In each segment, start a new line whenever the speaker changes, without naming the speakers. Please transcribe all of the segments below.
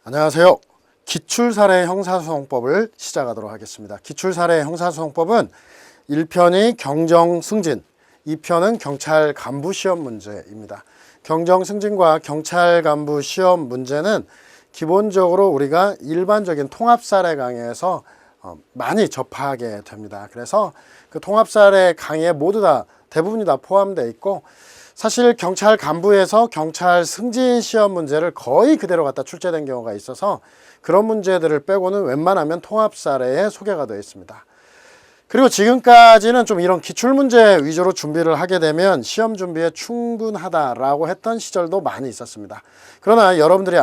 안녕하세요. 기출사례 형사소송법을 시작하도록 하겠습니다. 기출사례 형사소송법은 1편이 경정승진, 2편은 경찰 간부 시험 문제입니다. 경정승진과 경찰 간부 시험 문제는 기본적으로 우리가 일반적인 통합사례 강의에서 많이 접하게 됩니다. 그래서 그 통합사례 강의에 모두 다 대부분이 다 포함되어 있고, 사실 경찰 간부에서 경찰 승진 시험 문제를 거의 그대로 갖다 출제된 경우가 있어서 그런 문제들을 빼고는 웬만하면 통합 사례에 소개가 되어 있습니다. 그리고 지금까지는 좀 이런 기출문제 위주로 준비를 하게 되면 시험 준비에 충분하다라고 했던 시절도 많이 있었습니다. 그러나 여러분들이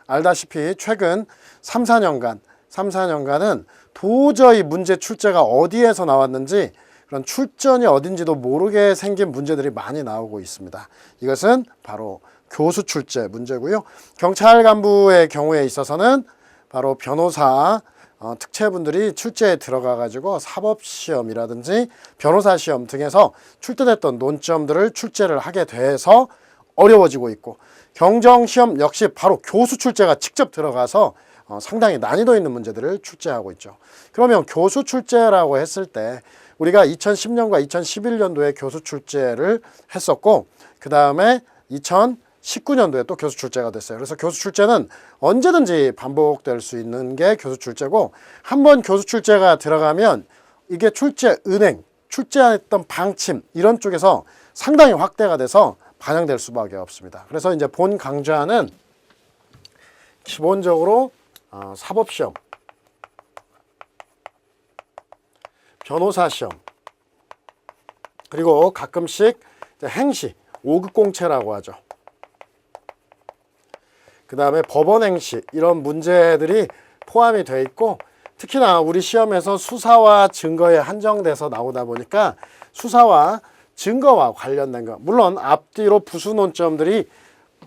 알다시피 최근 3, 4년간은 도저히 문제 출제가 어디에서 나왔는지, 그런 출전이 어딘지도 모르게 생긴 문제들이 많이 나오고 있습니다. 이것은 바로 교수 출제 문제고요. 경찰 간부의 경우에 있어서는 바로 변호사 특채분들이 출제에 들어가 가지고 사법시험이라든지 변호사 시험 등에서 출제됐던 논점들을 출제를 하게 돼서 어려워지고 있고, 경정시험 역시 바로 교수 출제가 직접 들어가서 상당히 난이도 있는 문제들을 출제하고 있죠. 그러면 교수 출제라고 했을 때 우리가 2010년과 2011년도에 교수 출제를 했었고, 그 다음에 2019년도에 또 교수 출제가 됐어요. 그래서 교수 출제는 언제든지 반복될 수 있는 게 교수 출제고, 한번 교수 출제가 들어가면 이게 출제 은행, 출제했던 방침 이런 쪽에서 상당히 확대가 돼서 반영될 수밖에 없습니다. 그래서 이제 본 강좌는 기본적으로 사법시험, 변호사 시험, 그리고 가끔씩 행시, 5급 공채라고 하죠. 그 다음에 법원 행시, 이런 문제들이 포함이 되어 있고, 특히나 우리 시험에서 수사와 증거에 한정돼서 나오다 보니까 수사와 증거와 관련된 거, 물론 앞뒤로 부수 논점들이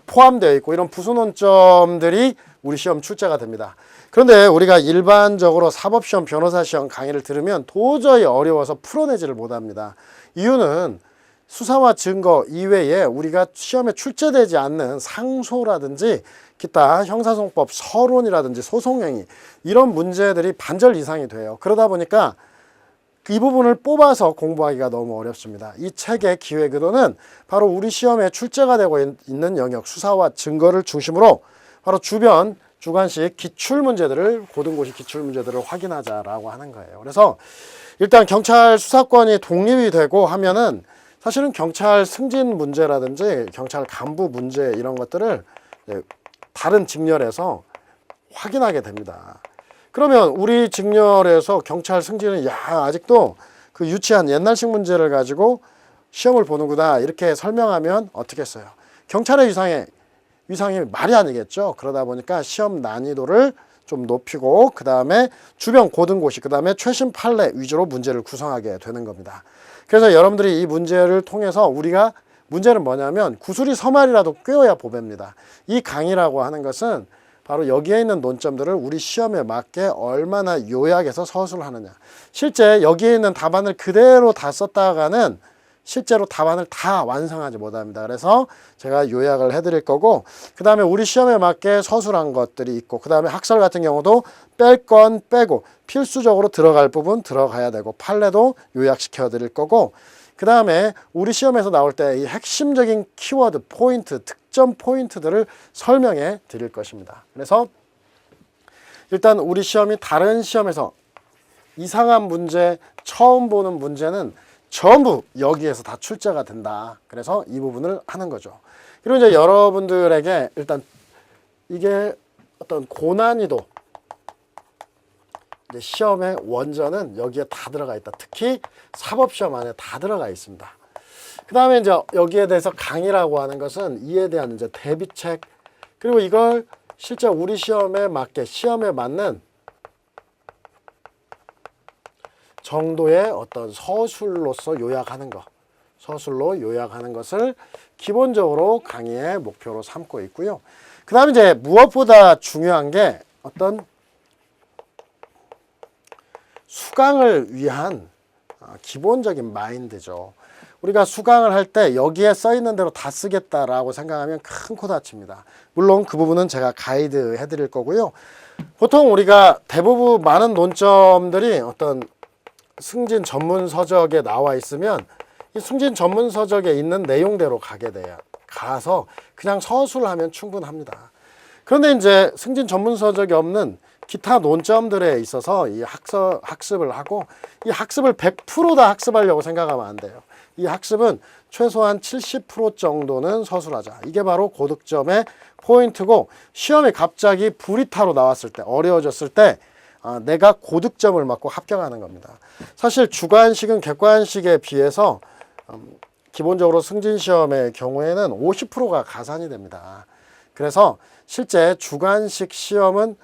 포함되어 있고, 이런 부수 논점들이 우리 시험 출제가 됩니다. 그런데 우리가 일반적으로 사법시험, 변호사시험 강의를 들으면 도저히 어려워서 풀어내지를 못합니다. 이유는 수사와 증거 이외에 우리가 시험에 출제되지 않는 상소라든지 기타 형사소송법 서론이라든지 소송행위, 이런 문제들이 반절 이상이 돼요. 그러다 보니까 이 부분을 뽑아서 공부하기가 너무 어렵습니다. 이 책의 기획의도는 바로 우리 시험에 출제가 되고 있는 영역, 수사와 증거를 중심으로 바로 주관식 기출문제들을, 고등고시 기출문제들을 확인하자라고 하는 거예요. 그래서 일단 경찰 수사권이 독립이 되고 하면은 사실은 경찰 승진 문제라든지 경찰 간부 문제, 이런 것들을 다른 직렬에서 확인하게 됩니다. 그러면 우리 직렬에서 경찰 승진은 아직도 그 유치한 옛날식 문제를 가지고 시험을 보는구나, 이렇게 설명하면 어떻게 써요? 경찰의 위상이 말이 아니겠죠. 그러다 보니까 시험 난이도를 좀 높이고, 그 다음에 주변 고등고시, 그 다음에 최신 판례 위주로 문제를 구성하게 되는 겁니다. 그래서 여러분들이 이 문제를 통해서 우리가, 문제는 뭐냐면 구술이 서말이라도 꿰어야 보배입니다. 이 강의라고 하는 것은 바로 여기에 있는 논점들을 우리 시험에 맞게 얼마나 요약해서 서술하느냐. 실제 여기에 있는 답안을 그대로 다 썼다가는 실제로 답안을 다 완성하지 못합니다. 그래서 제가 요약을 해드릴 거고, 그 다음에 우리 시험에 맞게 서술한 것들이 있고, 그 다음에 학설 같은 경우도 뺄 건 빼고 필수적으로 들어갈 부분 들어가야 되고, 판례도 요약시켜 드릴 거고, 그 다음에 우리 시험에서 나올 때 이 핵심적인 키워드, 포인트, 득점 포인트들을 설명해 드릴 것입니다. 그래서 일단 우리 시험이 다른 시험에서 이상한 문제, 처음 보는 문제는 전부 여기에서 다 출제가 된다. 그래서 이 부분을 하는 거죠. 그리고 이제 여러분들에게 일단 이게 어떤 고난이도, 이제 시험의 원전은 여기에 다 들어가 있다. 특히 사법시험 안에 다 들어가 있습니다. 그 다음에 이제 여기에 대해서 강의라고 하는 것은 이에 대한 이제 대비책, 그리고 이걸 실제 우리 시험에 맞게, 시험에 맞는 정도의 어떤 서술로서 요약하는 것, 서술로 요약하는 것을 기본적으로 강의의 목표로 삼고 있고요. 그 다음에 이제 무엇보다 중요한 게 어떤 수강을 위한 기본적인 마인드죠. 우리가 수강을 할 때 여기에 써 있는 대로 다 쓰겠다라고 생각하면 큰 코 다칩니다. 물론 그 부분은 제가 가이드 해드릴 거고요. 보통 우리가 대부분 많은 논점들이 어떤 승진 전문 서적에 나와 있으면 이 승진 전문 서적에 있는 내용대로 가게 돼요. 가서 그냥 서술을 하면 충분합니다. 그런데 이제 승진 전문 서적이 없는 기타 논점들에 있어서 이 학습을 하고 이 학습을 100% 다 학습하려고 생각하면 안 돼요. 이 학습은 최소한 70% 정도는 서술하자. 이게 바로 고득점의 포인트고, 시험에 갑자기 불이타로 나왔을 때, 어려워졌을 때 내가 고득점을 맞고 합격하는 겁니다. 사실 주관식은 객관식에 비해서 기본적으로 승진시험의 경우에는 50%가 가산이 됩니다. 그래서 실제 주관식 시험은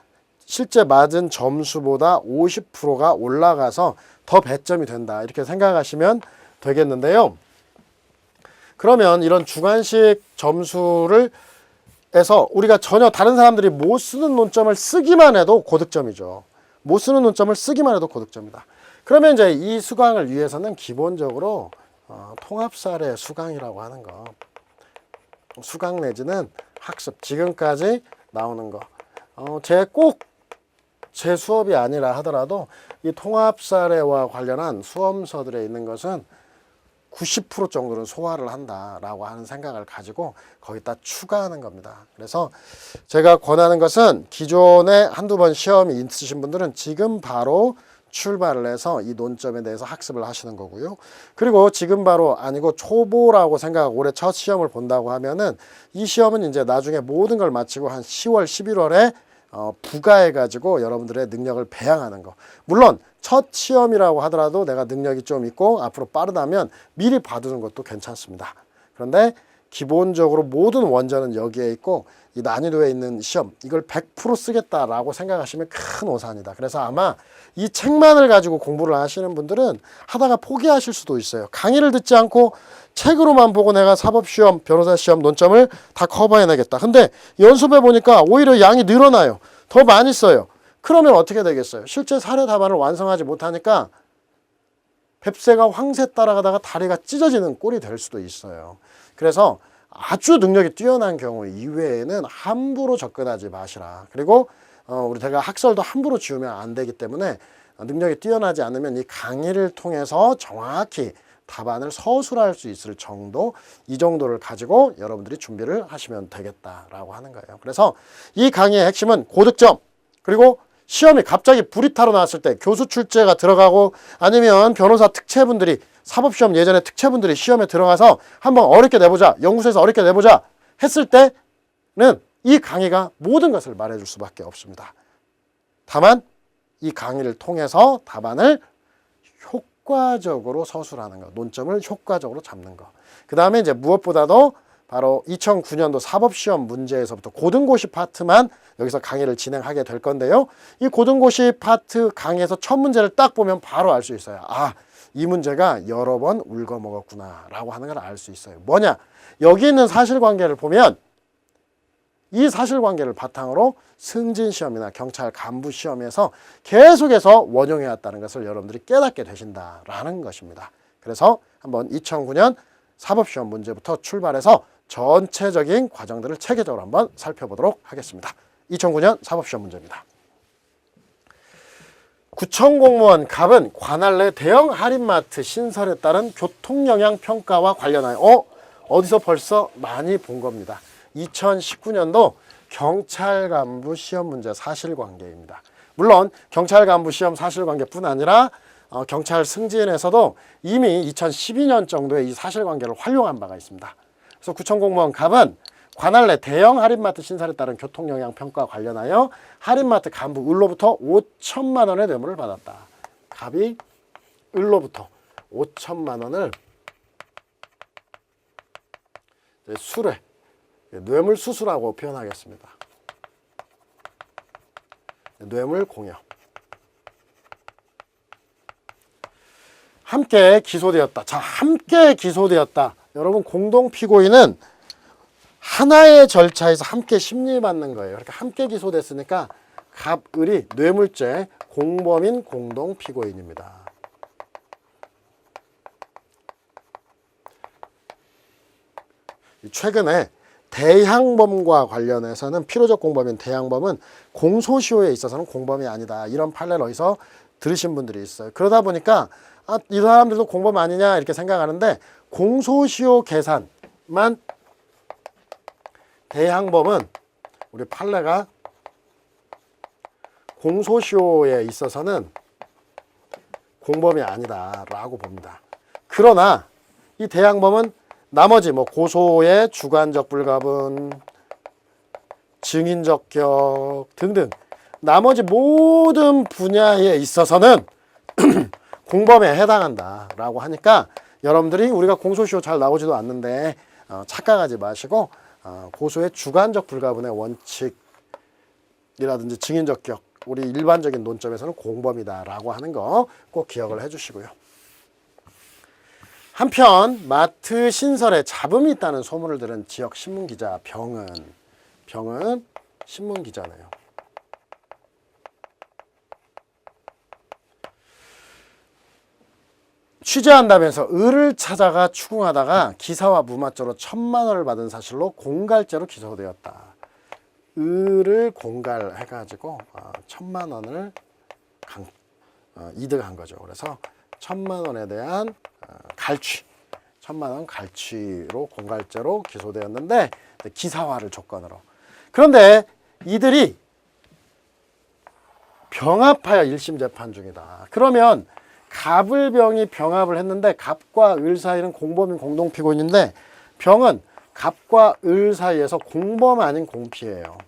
실제 맞은 점수보다 50%가 올라가서 더 배점이 된다, 이렇게 생각하시면 되겠는데요. 그러면 이런 주관식 점수를 해서 우리가 전혀 다른 사람들이 못 쓰는 논점을 쓰기만 해도 고득점이죠. 못 쓰는 논점을 쓰기만 해도 고득점이다. 그러면 이제 이 수강을 위해서는 기본적으로 통합사례 수강이라고 하는 거, 수강 내지는 학습, 지금까지 나오는 거, 제 수업이 아니라 하더라도 이 통합사례와 관련한 수험서들에 있는 것은 90% 정도는 소화를 한다라고 하는 생각을 가지고 거기다 추가하는 겁니다. 그래서 제가 권하는 것은 기존에 한두 번 시험이 있으신 분들은 지금 바로 출발을 해서 이 논점에 대해서 학습을 하시는 거고요. 그리고 지금 바로 아니고 초보라고 생각하고 올해 첫 시험을 본다고 하면은 이 시험은 이제 나중에 모든 걸 마치고 한 10월, 11월에 부가해가지고 여러분들의 능력을 배양하는 거. 물론 첫 시험이라고 하더라도 내가 능력이 좀 있고 앞으로 빠르다면 미리 봐두는 것도 괜찮습니다. 그런데 기본적으로 모든 원전은 여기에 있고 이 난이도에 있는 시험, 이걸 100% 쓰겠다라고 생각하시면 큰 오산이다. 그래서 아마 이 책만을 가지고 공부를 하시는 분들은 하다가 포기하실 수도 있어요. 강의를 듣지 않고 책으로만 보고 내가 사법시험, 변호사시험 논점을 다 커버해내겠다. 근데 연습해 보니까 오히려 양이 늘어나요. 더 많이 써요. 그러면 어떻게 되겠어요? 실제 사례 답안을 완성하지 못하니까 뱁새가 황새 따라가다가 다리가 찢어지는 꼴이 될 수도 있어요. 그래서 아주 능력이 뛰어난 경우 이외에는 함부로 접근하지 마시라. 그리고 우리 제가 학설도 함부로 지우면 안 되기 때문에 능력이 뛰어나지 않으면 이 강의를 통해서 정확히 답안을 서술할 수 있을 정도, 이 정도를 가지고 여러분들이 준비를 하시면 되겠다라고 하는 거예요. 그래서 이 강의의 핵심은 고득점, 그리고 시험이 갑자기 불이타로 나왔을 때 교수 출제가 들어가고 아니면 변호사 특채분들이, 사법시험 예전에 특채분들이 시험에 들어가서 한번 어렵게 내보자, 연구소에서 어렵게 내보자 했을 때는 이 강의가 모든 것을 말해줄 수밖에 없습니다. 다만 이 강의를 통해서 답안을 효과적으로 서술하는 거, 논점을 효과적으로 잡는 거. 그 다음에 이제 무엇보다도 바로 2009년도 사법시험 문제에서부터 고등고시 파트만 여기서 강의를 진행하게 될 건데요. 이 고등고시 파트 강의에서 첫 문제를 딱 보면 바로 알 수 있어요. 아, 이 문제가 여러 번 울거먹었구나 라고 하는 걸 알 수 있어요. 뭐냐? 여기 있는 사실관계를 보면 이 사실관계를 바탕으로 승진시험이나 경찰 간부시험에서 계속해서 원용해왔다는 것을 여러분들이 깨닫게 되신다라는 것입니다. 그래서 한번 2009년 사법시험 문제부터 출발해서 전체적인 과정들을 체계적으로 한번 살펴보도록 하겠습니다. 2009년 사법시험 문제입니다. 구청공무원 갑은 관할 내 대형 할인마트 신설에 따른 교통영향평가와 관련하여 어디서 벌써 많이 본 겁니다. 2019년도 경찰 간부 시험 문제 사실관계입니다. 물론 경찰 간부 시험 사실관계뿐 아니라 경찰 승진에서도 이미 2012년 정도에 이 사실관계를 활용한 바가 있습니다. 그래서 구청공무원 갑은 관할 내 대형 할인마트 신설에 따른 교통영향평가 관련하여 할인마트 간부 을로부터 5천만 원의 뇌물을 받았다. 갑이 을로부터 5천만 원을 수뢰, 뇌물수수라고 표현하겠습니다. 뇌물공여. 함께 기소되었다. 자, 함께 기소되었다. 여러분, 공동피고인은 하나의 절차에서 함께 심리받는 거예요. 그러니까 함께 기소됐으니까 갑, 을이 뇌물죄 공범인 공동피고인입니다. 최근에 대항범과 관련해서는 필요적 공범인 대항범은 공소시효에 있어서는 공범이 아니다. 이런 판례를 어디서 들으신 분들이 있어요. 그러다 보니까 이 사람들도 공범 아니냐 이렇게 생각하는데 공소시효 계산만 대항범은 우리 판례가 공소시효에 있어서는 공범이 아니다라고 봅니다. 그러나 이 대항범은 나머지 고소의 주관적 불가분, 증인적 격 등등 나머지 모든 분야에 있어서는 공범에 해당한다라고 하니까 여러분들이 우리가 공소시효 잘 나오지도 않는데 착각하지 마시고 고소의 주관적 불가분의 원칙이라든지 증인적 격 우리 일반적인 논점에서는 공범이다라고 하는 거 꼭 기억을 해주시고요. 한편 마트 신설에 잡음이 있다는 소문을 들은 지역 신문기자 병은 신문기자네요. 취재한다면서 을을 찾아가 추궁하다가 기사와 무마죄로 1,000만 원을 받은 사실로 공갈죄로 기소되었다. 을을 공갈해가지고 1,000만 원을 이득한 거죠. 그래서 1,000만 원에 대한 갈취, 1,000만 원 갈취로 공갈죄로 기소되었는데 기사화를 조건으로. 그런데 이들이 병합하여 1심 재판 중이다. 그러면 갑을병이 병합을 했는데 갑과 을 사이는 공범인 공동피고인인데 병은 갑과 을 사이에서 공범 아닌 공피예요.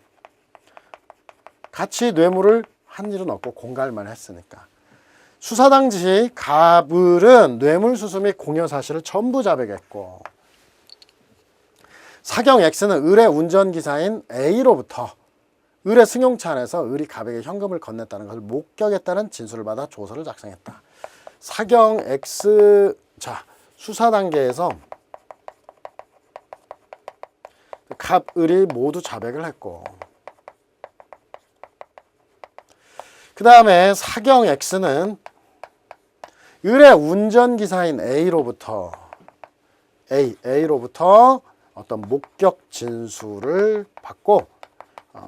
같이 뇌물을 한 일은 없고 공갈만 했으니까. 수사 당시 갑을은 뇌물수수 및 공여 사실을 전부 자백했고 사경 X는 을의 운전기사인 A로부터 을의 승용차 안에서 을이 갑에게 현금을 건넸다는 것을 목격했다는 진술을 받아 조서를 작성했다. 사경 X 수사 단계에서 갑, 을이 모두 자백을 했고 그 다음에 사경 X는 을의 운전기사인 A로부터 어떤 목격 진술을 받고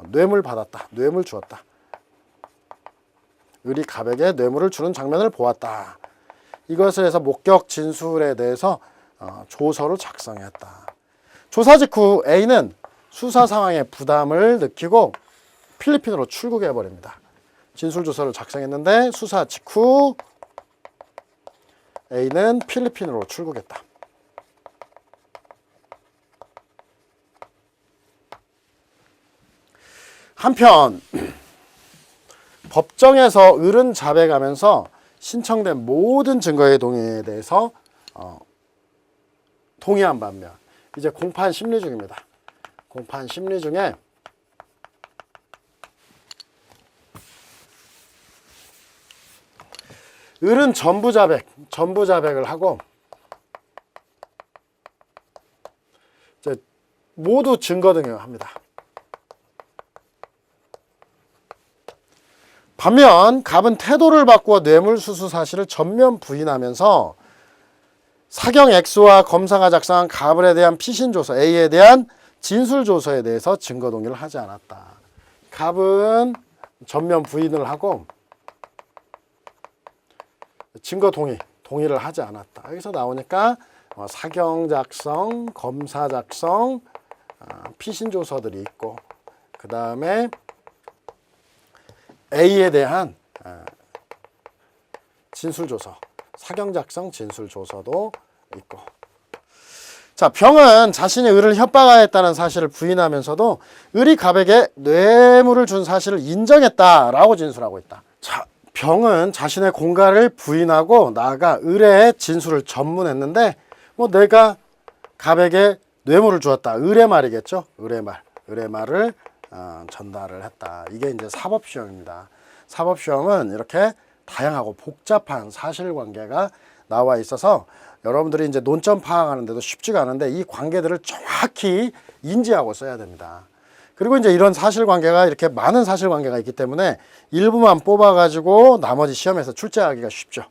뇌물 받았다. 뇌물 주었다. 을이 갑에게 뇌물을 주는 장면을 보았다. 이것을 해서 목격 진술에 대해서 조서를 작성했다. 조사 직후 A는 수사 상황에 부담을 느끼고 필리핀으로 출국해버립니다. 진술조서를 작성했는데 수사 직후 A는 필리핀으로 출국했다. 한편 법정에서 을은 자백하면서 신청된 모든 증거의 동의에 대해서 동의한 반면 이제 공판 심리 중입니다. 공판 심리 중에 을은 전부 자백을 하고 이제 모두 증거 등용합니다. 반면 갑은 태도를 바꾸어 뇌물수수 사실을 전면 부인하면서 사경 X와 검사가 작성한 갑을에 대한 피신조서 A에 대한 진술조서에 대해서 증거 동의를 하지 않았다. 갑은 전면 부인을 하고 증거 동의를 하지 않았다. 여기서 나오니까 사경 작성, 검사 작성, 피신조서들이 있고 그 다음에 A에 대한 진술조서, 사경 작성 진술조서도 있고. 자, 병은 자신이 을을 협박하였다는 사실을 부인하면서도 을이 갑에게 뇌물을 준 사실을 인정했다라고 진술하고 있다. 자, 병은 자신의 공갈을 부인하고 나아가 을의 진술을 전문했는데 내가 갑에게 뇌물을 주었다. 을의 말이겠죠. 을의 말을 전달을 했다. 이게 이제 사법시험입니다. 사법시험은 이렇게 다양하고 복잡한 사실관계가 나와 있어서 여러분들이 이제 논점 파악하는데도 쉽지가 않은데 이 관계들을 정확히 인지하고 써야 됩니다. 그리고 이제 이런 사실관계가 이렇게 많은 사실관계가 있기 때문에 일부만 뽑아가지고 나머지 시험에서 출제하기가 쉽죠.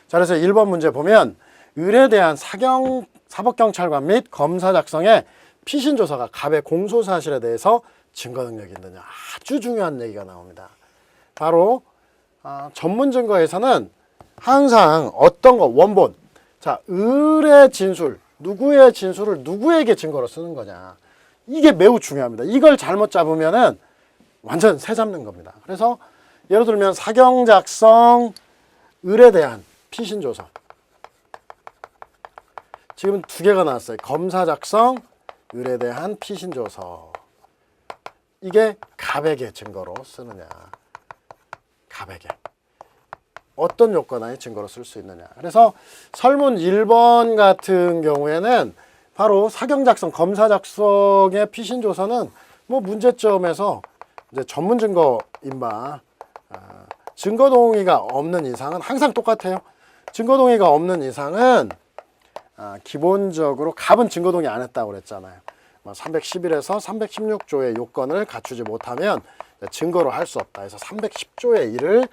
자, 그래서 1번 문제 보면 을에 대한 사법경찰관 및 검사 작성에 피신조서가 갑의 공소사실에 대해서 증거 능력이 있느냐, 아주 중요한 얘기가 나옵니다. 바로 전문 증거에서는 항상 어떤 거, 원본, 자, 을의 진술, 누구의 진술을 누구에게 증거로 쓰는 거냐, 이게 매우 중요합니다. 이걸 잘못 잡으면은 완전 새 잡는 겁니다. 그래서 예를 들면 사경 작성 을에 대한 피신조서, 지금 두 개가 나왔어요. 검사 작성 을에 대한 피신조서, 이게 갑에게 증거로 쓰느냐, 갑에게 어떤 요건하에 증거로 쓸 수 있느냐. 그래서 설문 1번 같은 경우에는 바로 사경 작성, 검사 작성의 피신조서는 뭐 문제점에서 이제 전문 증거인 바 증거 동의가 없는 이상은 항상 똑같아요. 증거 동의가 없는 이상은 기본적으로 갑은 증거 동의 안 했다고 그랬잖아요. 311에서 316조의 요건을 갖추지 못하면 증거로 할 수 없다. 그래서 310조의 일을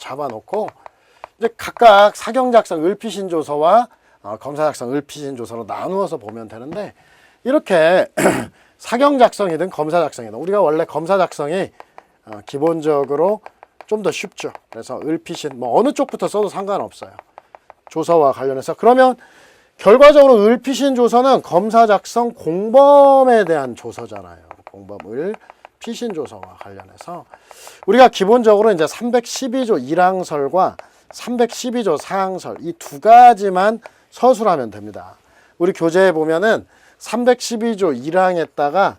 잡아놓고 이제 각각 사경 작성 을피신조서와 검사 작성 을피신조서로 나누어서 보면 되는데, 이렇게 사경 작성이든 검사 작성이든 우리가 원래 검사 작성이 기본적으로 좀 더 쉽죠. 그래서 을피신 뭐 어느 쪽부터 써도 상관없어요. 조서와 관련해서. 그러면 결과적으로 을피신 조서는 검사 작성 공범에 대한 조서잖아요. 공범 을피신 조서와 관련해서 우리가 기본적으로 이제 312조 1항설과 312조 4항설 이 두 가지만 서술하면 됩니다. 우리 교재에 보면은 312조 1항에다가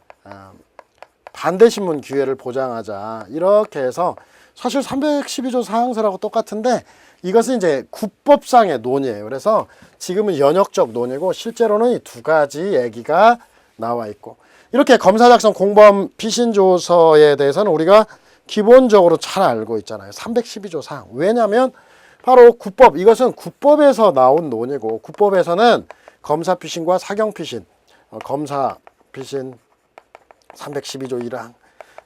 반대신문 기회를 보장하자 이렇게 해서, 사실 312조 4항설하고 똑같은데 이것은 이제 국법상의 논의예요. 그래서 지금은 연역적 논의고 실제로는 이 두 가지 얘기가 나와 있고, 이렇게 검사 작성 공범 피신조서에 대해서는 우리가 기본적으로 잘 알고 있잖아요. 312조 4항. 왜냐하면 바로 국법, 이것은 국법에서 나온 논의고, 국법에서는 검사 피신과 사경 피신, 검사 피신 312조 1항,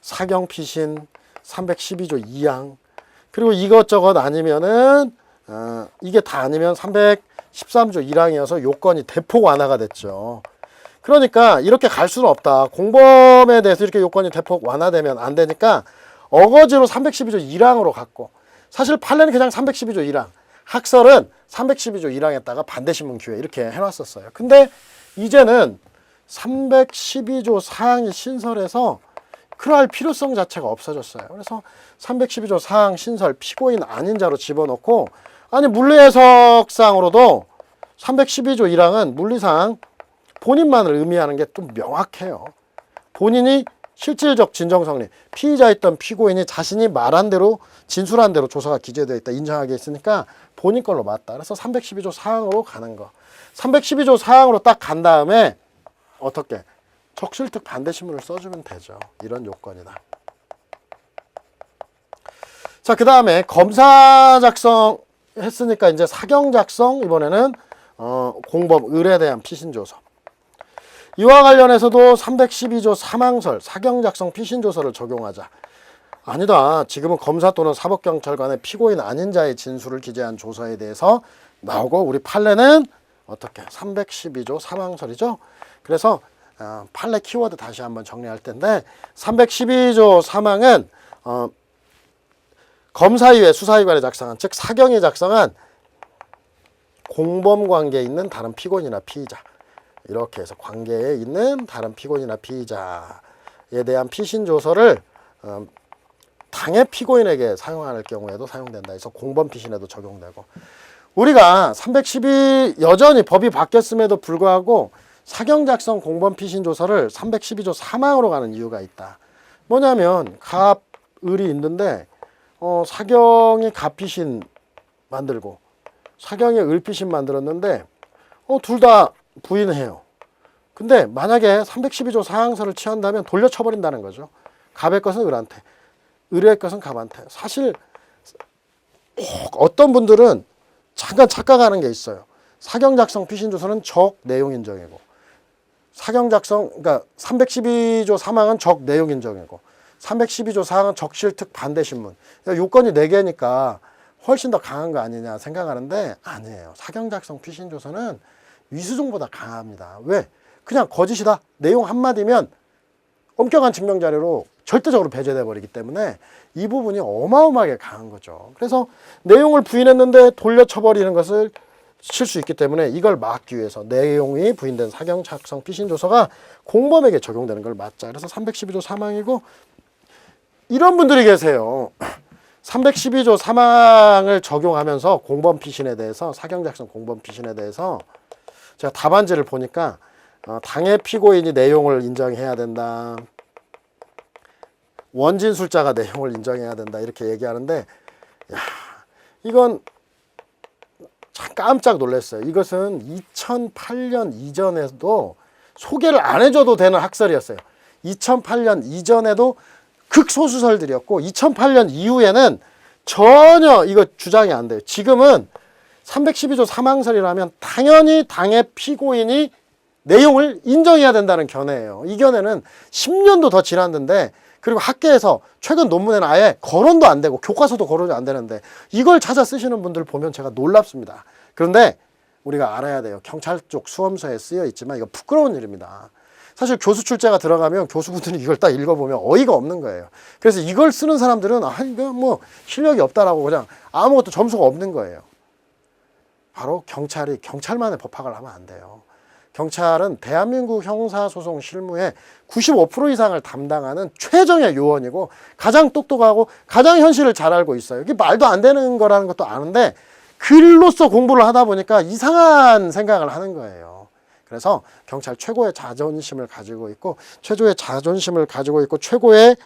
사경 피신 312조 2항, 그리고 이것저것 아니면은 이게 다 아니면 313조 1항이어서 요건이 대폭 완화가 됐죠. 그러니까 이렇게 갈 수는 없다. 공범에 대해서 이렇게 요건이 대폭 완화되면 안 되니까 어거지로 312조 1항으로 갔고, 사실 판례는 그냥 312조 1항, 학설은 312조 1항에다가 반대신문 기회 이렇게 해놨었어요. 근데 이제는 312조 4항이 신설해서 그럴 필요성 자체가 없어졌어요. 그래서 312조 4항 신설 피고인 아닌 자로 집어넣고, 아니 물리해석상으로도 312조 1항은 물리상 본인만을 의미하는 게 좀 명확해요. 본인이 실질적 진정성립, 피의자였던 피고인이 자신이 말한 대로 진술한 대로 조서가 기재되어 있다 인정하게 있으니까 본인 걸로 맞다. 그래서 312조 4항으로 가는 거. 312조 4항으로 딱 간 다음에 어떻게? 적실특 반대신문을 써주면 되죠. 이런 요건이다. 자, 그 다음에 검사 작성 했으니까 이제 사경 작성, 이번에는 공범 을에 대한 피신조서. 이와 관련해서도 312조 3항설 사경 작성 피신조서를 적용하자. 아니다. 지금은 검사 또는 사법경찰관의 피고인 아닌 자의 진술을 기재한 조서에 대해서 나오고, 우리 판례는 어떻게? 312조 3항설이죠. 그래서 판례 키워드 다시 한번 정리할 텐데, 312조 3항은 검사위의 수사위관이 작성한, 즉 사경이 작성한 공범 관계에 있는 다른 피고인이나 피의자, 이렇게 해서 관계에 있는 다른 피고인이나 피의자에 대한 피신조서를 당해 피고인에게 사용할 경우에도 사용된다 해서 공범 피신에도 적용되고, 우리가 312 여전히 법이 바뀌었음에도 불구하고 사경 작성 공범 피신 조서를 312조 3항으로 가는 이유가 있다. 뭐냐면 갑 을이 있는데 사경이 갑 피신 만들고 사경이 을 피신 만들었는데 둘 다 부인해요. 근데 만약에 312조 4항설을 취한다면 돌려쳐버린다는 거죠. 갑의 것은 을한테, 을의 것은 갑한테. 사실 어떤 분들은 잠깐 착각하는 게 있어요. 사경 작성 피신 조서는 적 내용 인정이고, 사경 작성, 그러니까 312조 3항은 적 내용 인정이고, 312조 4항은 적실특 반대신문. 요건이 4개니까 훨씬 더 강한 거 아니냐 생각하는데 아니에요. 사경 작성 피신 조서는 위수종보다 강합니다. 왜? 그냥 거짓이다. 내용 한마디면 엄격한 증명자료로 절대적으로 배제돼 버리기 때문에 이 부분이 어마어마하게 강한 거죠. 그래서 내용을 부인했는데 돌려쳐버리는 것을 칠 수 있기 때문에 이걸 막기 위해서 내용이 부인된 사경 작성 피신 조서가 공범에게 적용되는 걸 막자. 그래서 312조 사망이고, 이런 분들이 계세요. 312조 사망을 적용하면서 공범 피신에 대해서, 사경 작성 공범 피신에 대해서 제가 답안지를 보니까 당해 피고인이 내용을 인정해야 된다, 원진술자가 내용을 인정해야 된다, 이렇게 얘기하는데, 야, 이건 참 깜짝 놀랐어요. 이것은 2008년 이전에도 소개를 안 해줘도 되는 학설이었어요. 2008년 이전에도 극소수설들이었고 2008년 이후에는 전혀 이거 주장이 안 돼요. 지금은 312조 사망설이라면 당연히 당해 피고인이 내용을 인정해야 된다는 견해예요. 이 견해는 10년도 더 지났는데, 그리고 학계에서 최근 논문에는 아예 거론도 안 되고 교과서도 거론이 안 되는데 이걸 찾아 쓰시는 분들 보면 제가 놀랍습니다. 그런데 우리가 알아야 돼요. 경찰 쪽 수험서에 쓰여 있지만 이거 부끄러운 일입니다. 사실 교수 출제가 들어가면 교수분들이 이걸 딱 읽어보면 어이가 없는 거예요. 그래서 이걸 쓰는 사람들은 이거 뭐 실력이 없다라고 그냥 아무것도 점수가 없는 거예요. 바로 경찰이 경찰만의 법학을 하면 안 돼요. 경찰은 대한민국 형사소송 실무의 95% 이상을 담당하는 최정예 요원이고 가장 똑똑하고 가장 현실을 잘 알고 있어요. 이게 말도 안 되는 거라는 것도 아는데 글로써 공부를 하다 보니까 이상한 생각을 하는 거예요. 그래서 경찰 최고의 자존심을 가지고 있고 최고의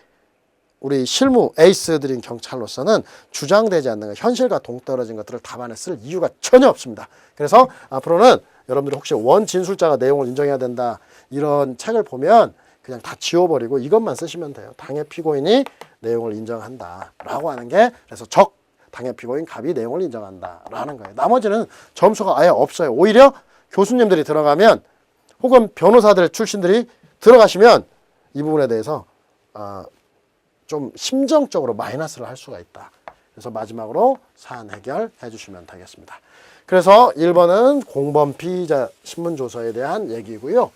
우리 실무 에이스들인 경찰로서는 주장되지 않는 것, 현실과 동떨어진 것들을 답안에 쓸 이유가 전혀 없습니다. 그래서 앞으로는 여러분들이 혹시 원진술자가 내용을 인정해야 된다, 이런 책을 보면 그냥 다 지워버리고 이것만 쓰시면 돼요. 당해 피고인이 내용을 인정한다 라고 하는 게, 그래서 당해 피고인 갑이 내용을 인정한다 라는 거예요. 나머지는 점수가 아예 없어요. 오히려 교수님들이 들어가면, 혹은 변호사들 출신들이 들어가시면 이 부분에 대해서 좀 심정적으로 마이너스를 할 수가 있다. 그래서 마지막으로 사안 해결해 주시면 되겠습니다. 그래서 1번은 공범 피의자 신문조서에 대한 얘기고요.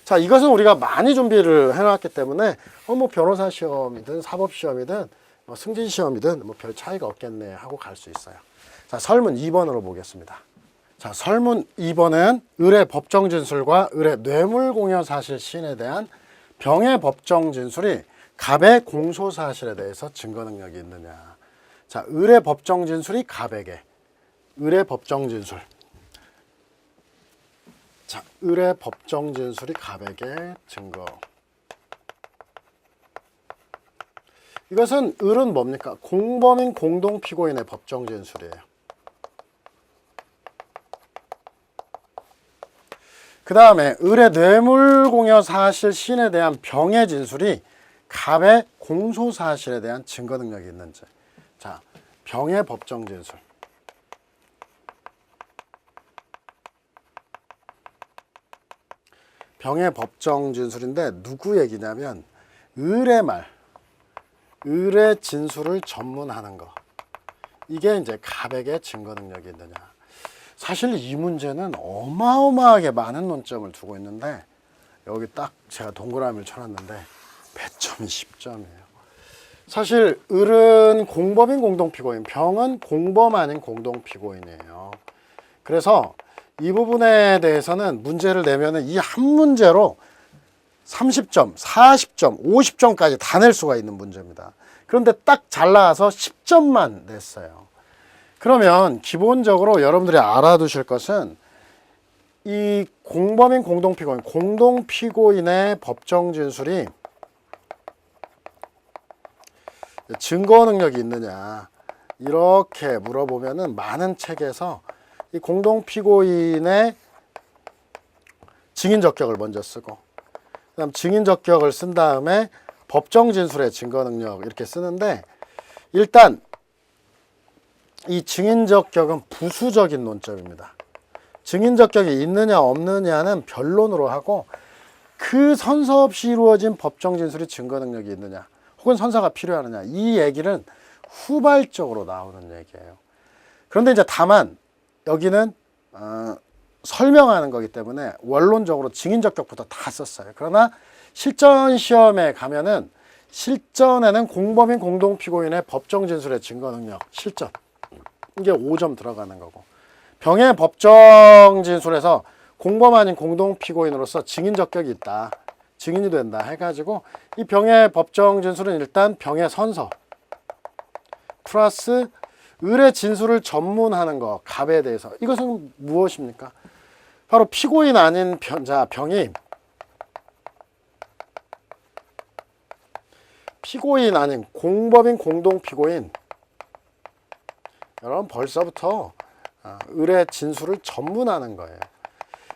자, 이것은 우리가 많이 준비를 해놨기 때문에 뭐 변호사 시험이든 사법 시험이든 뭐 승진 시험이든 뭐 별 차이가 없겠네 하고 갈 수 있어요. 자, 설문 2번으로 보겠습니다. 자, 설문 2번은 의뢰 법정 진술과 의뢰 뇌물 공여 사실 시인에 대한 병의 법정 진술이 갑의 공소 사실에 대해서 증거 능력이 있느냐. 자, 의뢰 법정 진술이 갑에게, 의뢰 법정 진술. 자, 의뢰 법정 진술이 갑에게 증거. 이것은 을은 뭡니까? 공범인 공동 피고인의 법정 진술이에요. 그 다음에 의뢰 뇌물 공여 사실 시인에 대한 병의 진술이 갑의 공소 사실에 대한 증거 능력이 있는지. 자, 병의 법정 진술. 병의 법정 진술인데 누구 얘기냐면 의뢰 말, 의뢰 진술을 전문하는 거. 이게 이제 갑에게 증거 능력이 있느냐. 사실 이 문제는 어마어마하게 많은 논점을 두고 있는데 여기 딱 제가 동그라미를 쳐놨는데 배점이 10점이에요. 사실 을은 공범인 공동피고인, 병은 공범 아닌 공동피고인이에요. 그래서 이 부분에 대해서는 문제를 내면은 이 한 문제로 30점, 40점, 50점까지 다 낼 수가 있는 문제입니다. 그런데 딱 잘 나와서 10점만 냈어요. 그러면 기본적으로 여러분들이 알아두실 것은 이 공범인 공동피고인, 공동피고인의 법정 진술이 증거 능력이 있느냐 이렇게 물어보면은 많은 책에서 이 공동피고인의 증인 적격을 먼저 쓰고, 그다음 증인 적격을 쓴 다음에 법정 진술의 증거 능력 이렇게 쓰는데, 일단 이 증인 적격은 부수적인 논점입니다. 증인 적격이 있느냐 없느냐는 변론으로 하고, 그 선서 없이 이루어진 법정 진술이 증거 능력이 있느냐 혹은 선서가 필요하느냐, 이 얘기는 후발적으로 나오는 얘기예요. 그런데 이제 다만 여기는 설명하는 거기 때문에 원론적으로 증인적격부터 다 썼어요. 그러나 실전 시험에 가면은 실전에는 공범인 공동피고인의 법정 진술의 증거 능력, 실전 이게 5점 들어가는 거고, 병의 법정 진술에서 공범 아닌 공동피고인으로서 증인적격이 있다, 증인이 된다 해가지고 이 병의 법정 진술은 일단 병의 선서 플러스 을의 진술을 전문하는 것, 갑에 대해서. 이것은 무엇입니까? 바로 피고인 아닌 병이 피고인 아닌 공범인 공동피고인, 여러분 벌써부터 을의 진술을 전문하는 거예요.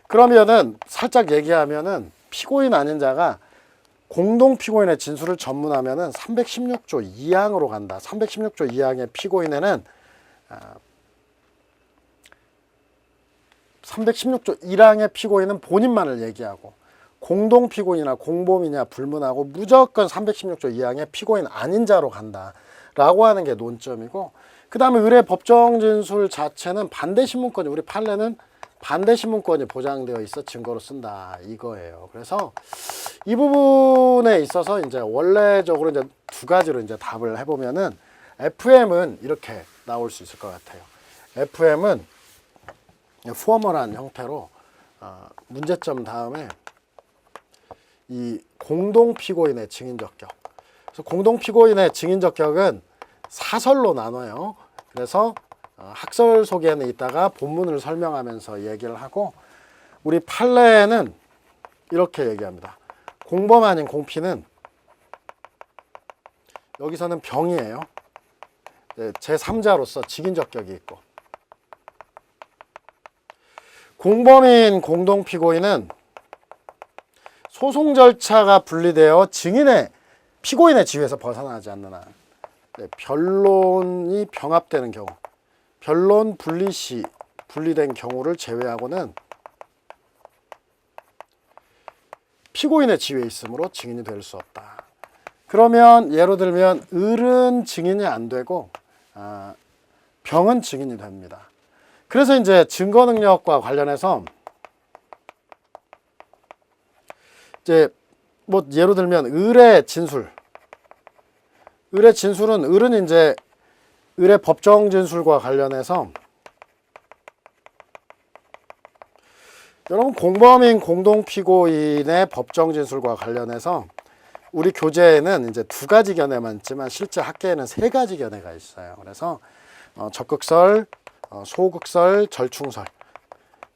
그러면은 살짝 얘기하면은 피고인 아닌 자가 공동피고인의 진술을 전문하면은 316조 2항으로 간다. 316조 2항의 피고인에는 316조 1항의 피고인은 본인만을 얘기하고, 공동피고인이나 공범이냐 불문하고 무조건 316조 2항의 피고인 아닌 자로 간다라고 하는 게 논점이고, 그 다음에 을의 법정 진술 자체는 반대신문권이, 우리 판례는 반대신문권이 보장되어 있어 증거로 쓴다 이거예요. 그래서 이 부분에 있어서 이제 원래적으로 이제 두 가지로 이제 답을 해보면은 FM은 이렇게 나올 수 있을 것 같아요. FM은 포멀한 형태로 문제점 다음에 이 공동피고인의 증인적격. 그래서 공동피고인의 증인적격은 사설로 나눠요. 그래서 학설 소개는 이따가 본문을 설명하면서 얘기를 하고, 우리 판례는 이렇게 얘기합니다. 공범 아닌 공피는 여기서는 병이에요. 제3자로서 직인적격이 있고, 공범인 공동피고인은 소송 절차가 분리되어 증인의 피고인의 지위에서 벗어나지 않는 한, 변론이 병합되는 경우, 변론 분리 시 분리된 경우를 제외하고는 피고인의 지위에 있으므로 증인이 될 수 없다. 그러면 예로 들면 을은 증인이 안 되고 병은 증인이 됩니다. 그래서 이제 증거 능력과 관련해서 이제 뭐 예로 들면 을의 진술, 을의 진술은 을은 이제 을의 법정 진술과 관련해서, 여러분 공범인 공동피고인의 법정 진술과 관련해서 우리 교재에는 이제 2가지 견해만 있지만 실제 학계에는 3가지 견해가 있어요. 그래서 적극설, 소극설, 절충설.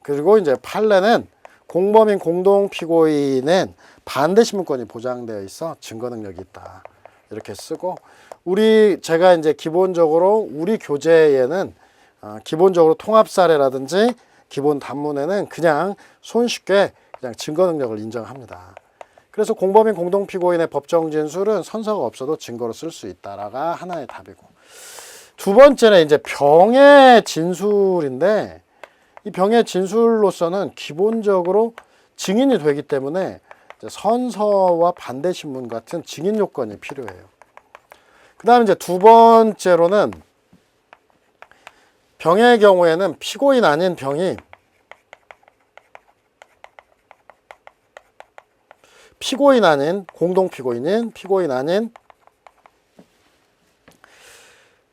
그리고 이제 판례는 공범인 공동피고인은 반대신문권이 보장되어 있어 증거 능력이 있다 이렇게 쓰고, 제가 이제 기본적으로 우리 교재에는 기본적으로 통합 사례라든지 기본 단문에는 그냥 손쉽게 그냥 증거 능력을 인정합니다. 그래서 공범인 공동피고인의 법정 진술은 선서가 없어도 증거로 쓸 수 있다라가 하나의 답이고, 두 번째는 이제 병의 진술인데, 이 병의 진술로서는 기본적으로 증인이 되기 때문에 선서와 반대신문 같은 증인 요건이 필요해요. 그 다음에 이제 두 번째로는 병의 경우에는 피고인 아닌 병이 피고인 아닌 공동피고인인 피고인 아닌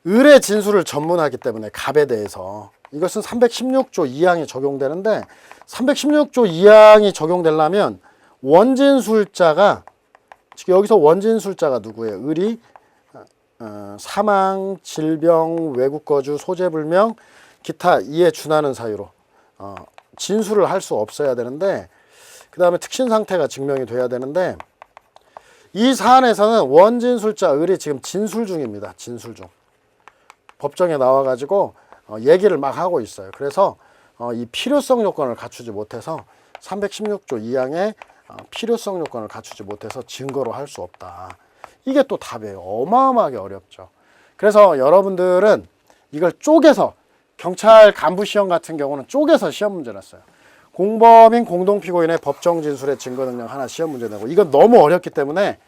을의 진술을 전문하기 때문에 갑에 대해서, 이것은 316조 2항이 적용되는데, 316조 2항이 적용되려면 원진술자가, 여기서 원진술자가 누구예요? 을이 사망, 질병, 외국거주, 소재불명, 기타 이에 준하는 사유로 진술을 할 수 없어야 되는데, 그 다음에 특신상태가 증명이 돼야 되는데, 이 사안에서는 원진술자 을이 지금 진술 중입니다. 진술 중. 법정에 나와가지고 얘기를 막 하고 있어요. 그래서 이 필요성 요건을 갖추지 못해서 316조 2항의 필요성 요건을 갖추지 못해서 증거로 할 수 없다. 이게 또 답이에요. 어마어마하게 어렵죠. 그래서 여러분들은 이걸 쪼개서, 경찰 간부 시험 같은 경우는 쪼개서 시험 문제 냈어요. 공범인 공동피고인의 법정 진술의 증거 능력 하나 시험 문제 내고, 이건 너무 어렵기 때문에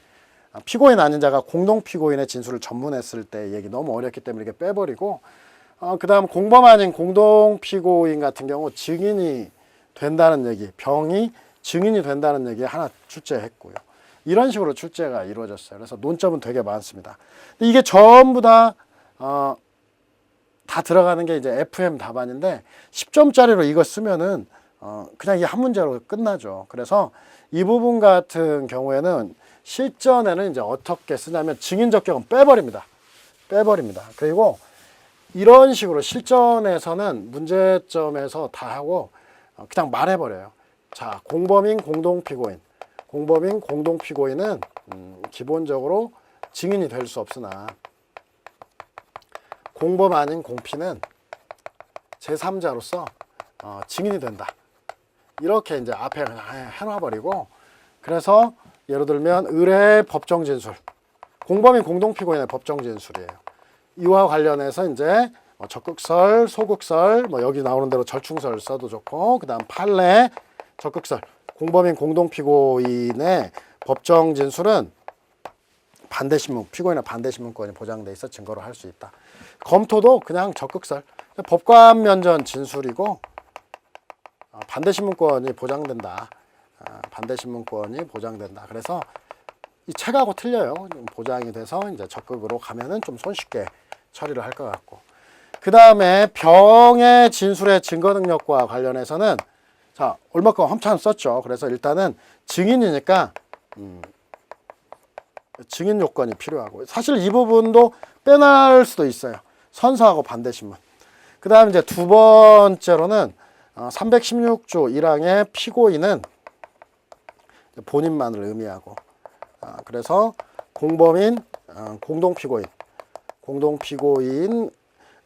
피고인 아닌 자가 공동피고인의 진술을 전문했을 때 얘기 너무 어렵기 때문에 이렇게 빼버리고, 그 다음 공범 아닌 공동피고인 같은 경우 증인이 된다는 얘기, 병이 증인이 된다는 얘기 하나 출제했고요. 이런 식으로 출제가 이루어졌어요. 그래서 논점은 되게 많습니다. 근데 이게 전부 다 들어가는 게 이제 FM 답안인데 10점짜리로 이거 쓰면은 그냥 이 한 문제로 끝나죠. 그래서 이 부분 같은 경우에는 실전에는 이제 어떻게 쓰냐면 증인 적격은 빼버립니다. 그리고 이런 식으로 실전에서는 문제점에서 다 하고 그냥 말해버려요. 자, 공범인 공동피고인. 공범인 공동피고인은 기본적으로 증인이 될 수 없으나 공범 아닌 공피는 제3자로서 증인이 된다. 이렇게 이제 앞에 해놔버리고, 그래서 예를 들면 의뢰 법정 진술, 공범인 공동피고인의 법정 진술이에요. 이와 관련해서 이제 적극설, 소극설, 여기 나오는 대로 절충설 써도 좋고, 그다음 판례, 적극설, 공범인 공동피고인의 법정 진술은 반대신문, 피고인의 반대신문권이 보장돼 있어 증거로 할 수 있다. 검토도 그냥 적극설, 법관 면전 진술이고 반대신문권이 보장된다. 반대신문권이 보장된다. 그래서 이 책하고 틀려요. 보장이 돼서 이제 적극으로 가면은 좀 손쉽게 처리를 할 것 같고. 그 다음에 병의 진술의 증거 능력과 관련해서는 자, 얼마큼 한참 썼죠. 그래서 일단은 증인이니까 증인 요건이 필요하고, 사실 이 부분도 빼낼 수도 있어요. 선서하고 반대신문. 그 다음 이제 두 번째로는 316조 1항의 피고인은 본인만을 의미하고, 그래서 공범인 공동피고인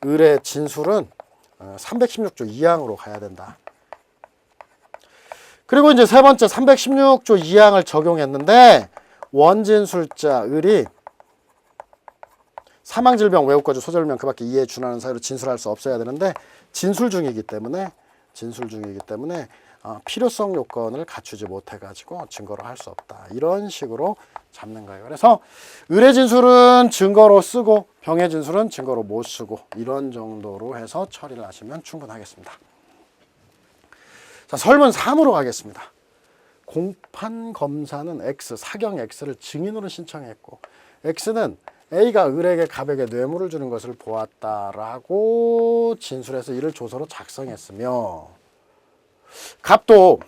의뢰 진술은 316조 2항으로 가야 된다. 그리고 이제 세 번째 316조 2항을 적용했는데 원진술자 을이 사망질병, 외국거주, 소절명 그 밖에 이에 준하는 사유로 진술할 수 없어야 되는데 진술 중이기 때문에 필요성 요건을 갖추지 못해가지고 증거로 할 수 없다. 이런 식으로 잡는 거예요. 그래서 의뢰 진술은 증거로 쓰고 병의 진술은 증거로 못 쓰고 이런 정도로 해서 처리를 하시면 충분하겠습니다. 자, 설문 3으로 가겠습니다. 공판 검사는 X, 사경 X를 증인으로 신청했고 X는 A가 을에게 갑에게 뇌물을 주는 것을 보았다라고 진술해서 이를 조서로 작성했으며 갑도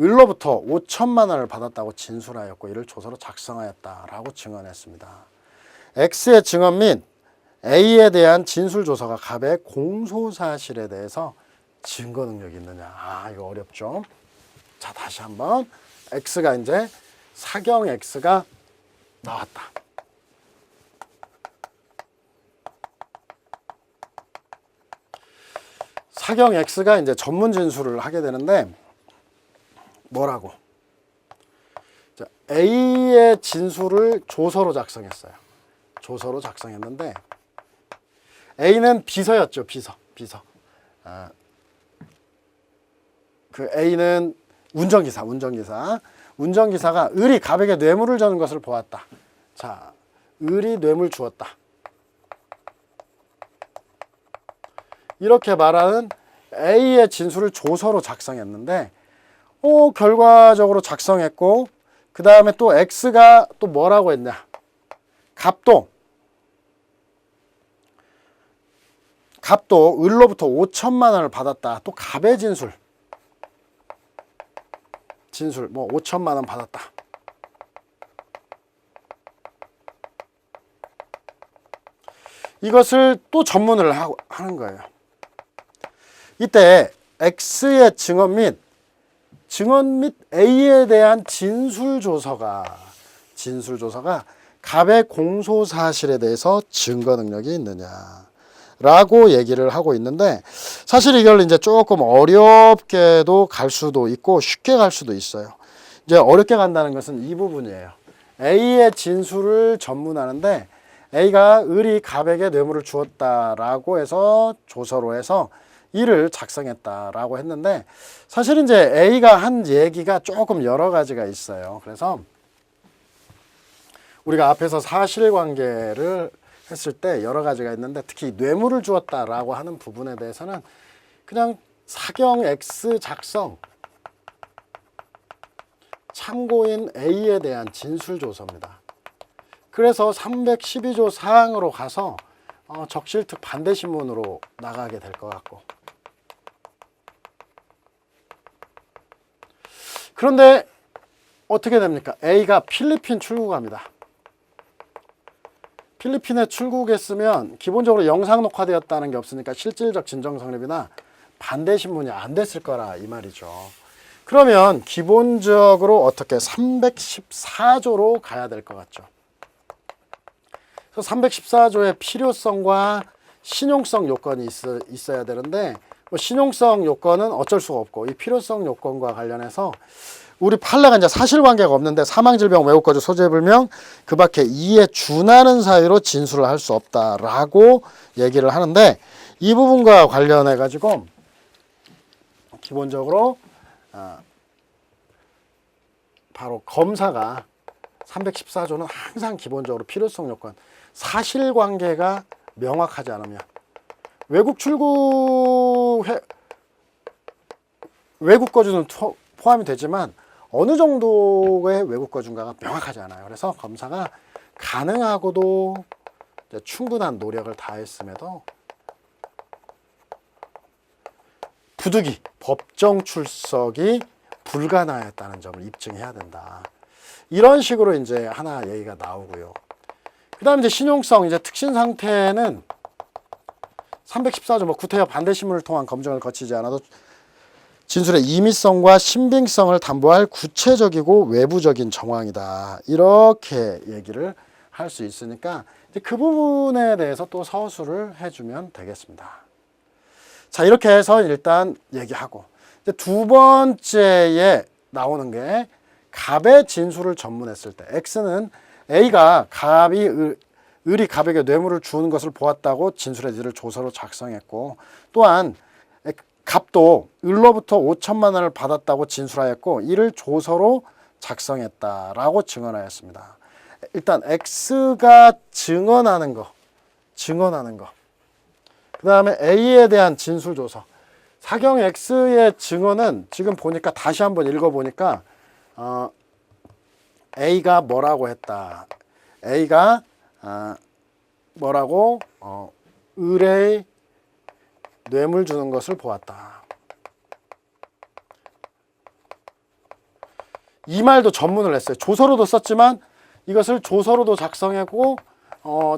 을로부터 5천만 원을 받았다고 진술하였고 이를 조서로 작성하였다라고 증언했습니다. X의 증언 및 A에 대한 진술 조서가 갑의 공소사실에 대해서 증거 능력이 있느냐. 이거 어렵죠. 자, 다시 한번 X가 이제 사경 X가 나왔다. 사경 X가 이제 전문 진술을 하게 되는데 뭐라고? 자, A의 진술을 조서로 작성했어요. 조서로 작성했는데 A는 비서였죠. 비서. 그 A는 운전기사가 을이 갑에게 뇌물을 주는 것을 보았다. 자, 을이 뇌물 주었다. 이렇게 말하는 A의 진술을 조서로 작성했는데 결과적으로 작성했고 그 다음에 또 X가 또 뭐라고 했냐. 갑도 을로부터 5천만 원을 받았다. 또 갑의 진술 5천만 원 받았다. 이것을 또 전문을 하는 거예요. 이때 X의 증언 및 A에 대한 진술 조서가 갑의 공소 사실에 대해서 증거 능력이 있느냐라고 얘기를 하고 있는데 사실 이걸 이제 조금 어렵게도 갈 수도 있고 쉽게 갈 수도 있어요. 이제 어렵게 간다는 것은 이 부분이에요. A의 진술을 전문하는데 A가 을이 갑에게 뇌물을 주었다라고 해서 조서로 해서 이를 작성했다라고 했는데 사실 이제 A가 한 얘기가 조금 여러 가지가 있어요. 그래서 우리가 앞에서 사실관계를 했을 때 여러 가지가 있는데 특히 뇌물을 주었다라고 하는 부분에 대해서는 그냥 사경 X 작성, 참고인 A에 대한 진술조서입니다. 그래서 312조 사항으로 가서 적실특 반대신문으로 나가게 될 것 같고, 그런데 어떻게 됩니까? A가 필리핀 출국합니다. 필리핀에 출국했으면 기본적으로 영상 녹화되었다는 게 없으니까 실질적 진정 성립이나 반대신문이 안 됐을 거라 이 말이죠. 그러면 기본적으로 어떻게 314조로 가야 될 것 같죠. 그래서 314조의 필요성과 신용성 요건이 있어야 되는데, 뭐 신용성 요건은 어쩔 수가 없고, 이 필요성 요건과 관련해서 우리 판례가 이제 사실관계가 없는데 사망질병, 외국거주, 소재불명 그 밖에 이에 준하는 사유로 진술을 할 수 없다라고 얘기를 하는데, 이 부분과 관련해 가지고 기본적으로 바로 검사가 314조는 항상 기본적으로 필요성 요건, 사실관계가 명확하지 않으면 외국 출국 외국 거주는 포함이 되지만 어느 정도의 외국 거주인가가 명확하지 않아요. 그래서 검사가 가능하고도 충분한 노력을 다했음에도 부득이 법정 출석이 불가능했다는 점을 입증해야 된다. 이런 식으로 이제 하나 얘기가 나오고요. 그 다음 이제 신용성, 이제 특신 상태는 314조 뭐 구태여 반대신문을 통한 검증을 거치지 않아도 진술의 임의성과 신빙성을 담보할 구체적이고 외부적인 정황이다. 이렇게 얘기를 할 수 있으니까 이제 그 부분에 대해서 또 서술을 해주면 되겠습니다. 자, 이렇게 해서 일단 얘기하고, 이제 두 번째에 나오는 게 갑의 진술을 전문했을 때, X는 A가 을이 갑에게 뇌물을 주는 것을 보았다고 진술의 이를 조서로 작성했고, 또한 갑도 을로부터 5천만 원을 받았다고 진술하였고 이를 조서로 작성했다라고 증언하였습니다. 일단 X가 증언하는 거. 그 다음에 A에 대한 진술조서. 사경 X의 증언은 지금 보니까 다시 한번 읽어보니까 A가 뭐라고 했다. A가 뭐라고 을의 뇌물 주는 것을 보았다. 이 말도 전문을 했어요. 조서로도 썼지만 이것을 조서로도 작성했고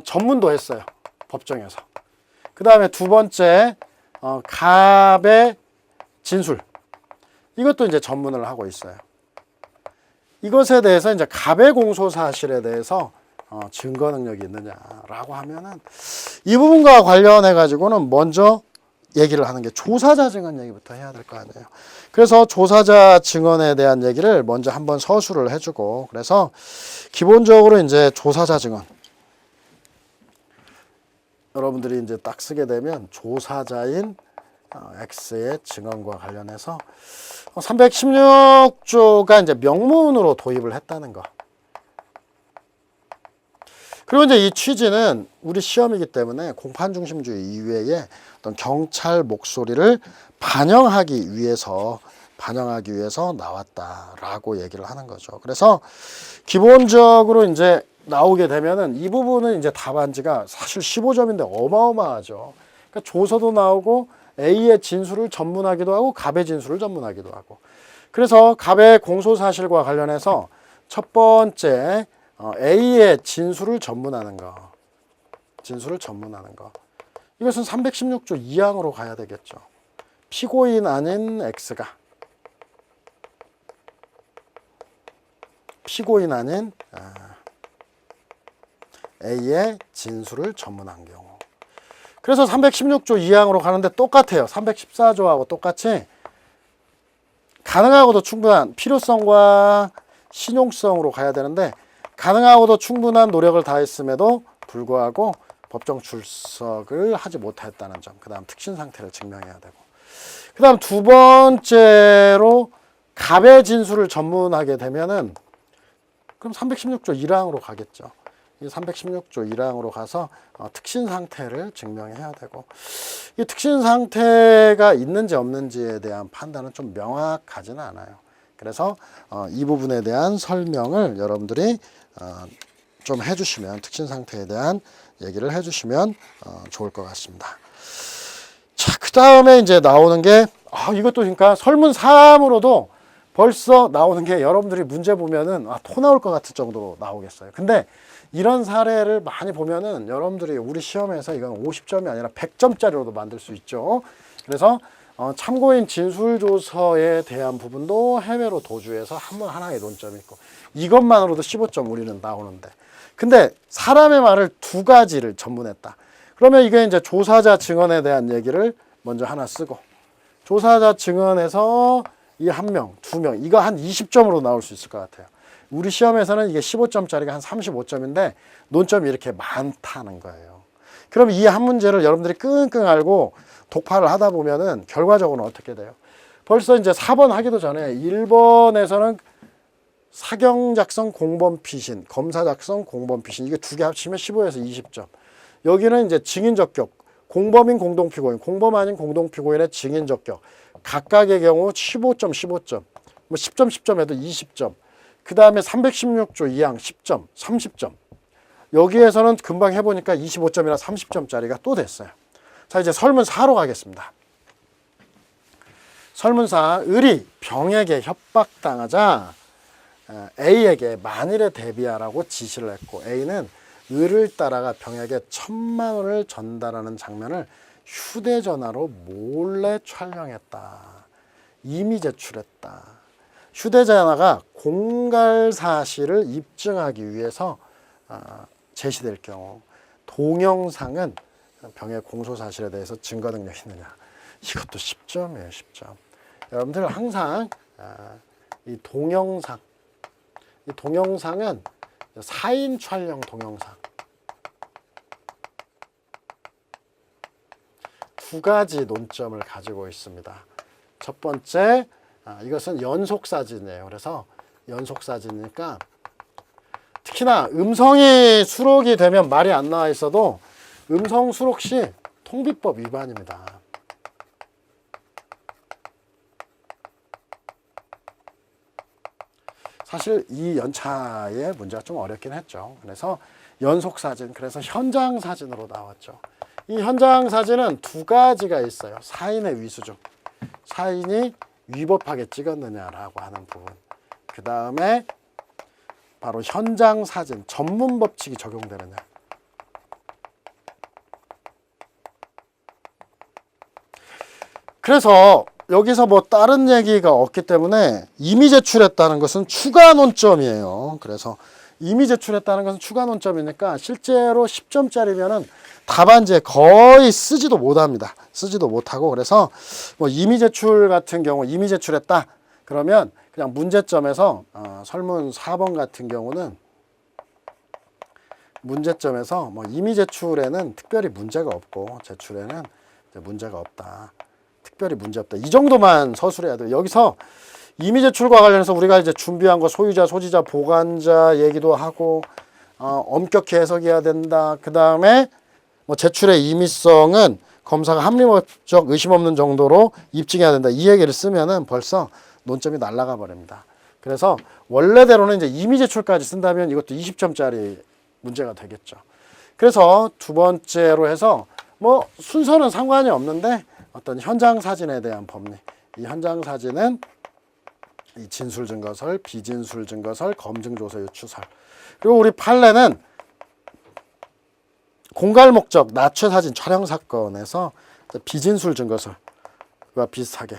전문도 했어요. 법정에서. 그 다음에 두 번째 갑의 진술. 이것도 이제 전문을 하고 있어요. 이것에 대해서 이제 갑의 공소 사실에 대해서 증거 능력이 있느냐라고 하면은 이 부분과 관련해 가지고는 먼저 얘기를 하는 게 조사자 증언 얘기부터 해야 될 거 아니에요. 그래서 조사자 증언에 대한 얘기를 먼저 한번 서술을 해주고, 그래서 기본적으로 이제 조사자 증언 여러분들이 이제 딱 쓰게 되면 조사자인 X의 증언과 관련해서 316조가 이제 명문으로 도입을 했다는 거. 그리고 이제 이 취지는 우리 시험이기 때문에 공판 중심주의 이외에 어떤 경찰 목소리를 반영하기 위해서 나왔다라고 얘기를 하는 거죠. 그래서 기본적으로 이제 나오게 되면은 이 부분은 이제 답안지가 사실 15점인데 어마어마하죠. 그러니까 조서도 나오고 A의 진술을 전문하기도 하고 갑의 진술을 전문하기도 하고. 그래서 갑의 공소 사실과 관련해서 첫 번째 A의 진술을 전문하는 거. 이것은 316조 2항으로 가야 되겠죠. 피고인 아닌 X가 피고인 아닌 A의 진술을 전문한 경우. 그래서 316조 2항으로 가는데 똑같아요. 314조하고 똑같이 가능하고도 충분한 필요성과 신용성으로 가야 되는데, 가능하고도 충분한 노력을 다했음에도 불구하고 법정 출석을 하지 못했다는 점. 그 다음 특신 상태를 증명해야 되고. 그 다음 두 번째로 갑의 진술을 전문하게 되면은 그럼 316조 1항으로 가겠죠. 이 316조 1항으로 가서 특신 상태를 증명해야 되고, 이 특신 상태가 있는지 없는지에 대한 판단은 좀 명확하지는 않아요. 그래서 이 부분에 대한 설명을 여러분들이 좀 해주시면, 특신 상태에 대한 얘기를 해주시면 좋을 것 같습니다. 자, 그 다음에 이제 나오는 게, 이것도 그러니까 설문 3으로도 벌써 나오는 게, 여러분들이 문제 보면은 토 나올 것 같을 정도로 나오겠어요. 근데 이런 사례를 많이 보면은 여러분들이 우리 시험에서 이건 50점이 아니라 100점짜리로도 만들 수 있죠. 그래서 참고인 진술조서에 대한 부분도 해외로 도주해서 하나의 논점이 있고, 이것만으로도 15점 우리는 나오는데, 근데 사람의 말을 두 가지를 전문했다. 그러면 이게 이제 조사자 증언에 대한 얘기를 먼저 하나 쓰고, 조사자 증언에서 이 한 명, 두 명, 이거 한 20점으로 나올 수 있을 것 같아요. 우리 시험에서는 이게 15점짜리가 한 35점인데 논점이 이렇게 많다는 거예요. 그럼 이 한 문제를 여러분들이 끙끙 앓고 독파를 하다 보면은 결과적으로는 어떻게 돼요? 벌써 이제 4번 하기도 전에 1번에서는 사경 작성 공범 피신, 검사 작성 공범 피신, 이게 두 개 합치면 15에서 20점. 여기는 이제 증인 적격, 공범인 공동피고인, 공범 아닌 공동피고인의 증인 적격, 각각의 경우 15점, 15점, 뭐 10점, 10점 해도 20점. 그 다음에 316조 2항 10점, 30점. 여기에서는 금방 해보니까 25점이나 30점짜리가 또 됐어요. 자, 이제 설문 4로 가겠습니다. 설문 4, 을이 병에게 협박당하자 A에게 만일에 대비하라고 지시를 했고, A는 을을 따라가 병에게 1,000만 원을 전달하는 장면을 휴대전화로 몰래 촬영했다. 이미 제출했다. 휴대전화가 공갈 사실을 입증하기 위해서 제시될 경우, 동영상은 병의 공소 사실에 대해서 증거 능력이 있느냐. 이것도 10점이에요, 10점. 여러분들 항상 이 동영상은 사인 촬영 동영상. 두 가지 논점을 가지고 있습니다. 첫 번째, 이것은 연속사진이에요. 그래서 연속사진이니까 특히나 음성이 수록이 되면 말이 안 나와 있어도 음성 수록 시 통비법 위반입니다. 사실 이 연차의 문제가 좀 어렵긴 했죠. 그래서 연속사진, 그래서 현장사진으로 나왔죠. 이 현장사진은 두 가지가 있어요. 사인의 위수중, 사인이 위법하게 찍었느냐라고 하는 부분. 그 다음에 바로 현장사진, 전문 법칙이 적용되느냐. 그래서 여기서 뭐 다른 얘기가 없기 때문에 이미 제출했다는 것은 추가 논점이에요. 그래서 이미 제출했다는 것은 추가 논점이니까 실제로 10점짜리면은 답안지에 거의 쓰지도 못합니다. 쓰지도 못하고, 그래서 뭐 이미 제출 같은 경우, 이미 제출했다 그러면 그냥 문제점에서 설문 4번 같은 경우는 문제점에서 뭐 이미 제출에는 특별히 문제가 없고 제출에는 문제가 없다. 특별히 문제 없다. 이 정도만 서술해야 돼요. 여기서 이미 제출과 관련해서 우리가 이제 준비한 거 소유자, 소지자, 보관자 얘기도 하고 엄격히 해석해야 된다. 그 다음에 뭐 제출의 임의성은 검사가 합리적 의심 없는 정도로 입증해야 된다. 이 얘기를 쓰면은 벌써 논점이 날아가 버립니다. 그래서 원래대로는 이제 이미 제출까지 쓴다면 이것도 20점짜리 문제가 되겠죠. 그래서 두 번째로 해서 뭐 순서는 상관이 없는데 어떤 현장 사진에 대한 법리. 이 현장 사진은 이 진술 증거설, 비진술 증거설, 검증 조서 유추설. 그리고 우리 판례는 공갈 목적 나체 사진 촬영 사건에서 비진술 증거설과 비슷하게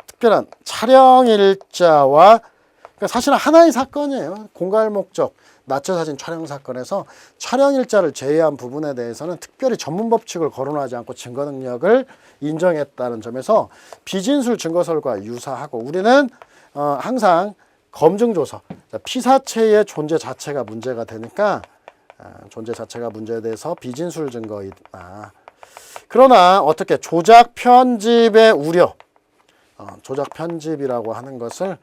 특별한 촬영 일자와, 그러니까 사실은 하나의 사건이에요. 공갈 목적 나체 사진 촬영 사건에서 촬영 일자를 제외한 부분에 대해서는 특별히 전문 법칙을 거론하지 않고 증거 능력을 인정했다는 점에서 비진술 증거설과 유사하고, 우리는 항상 검증 조서, 피사체의 존재 자체가 문제가 되니까 존재 자체가 문제에 대해서 비진술 증거이다. 그러나 어떻게 조작 편집의 우려, 조작 편집이라고 하는 것을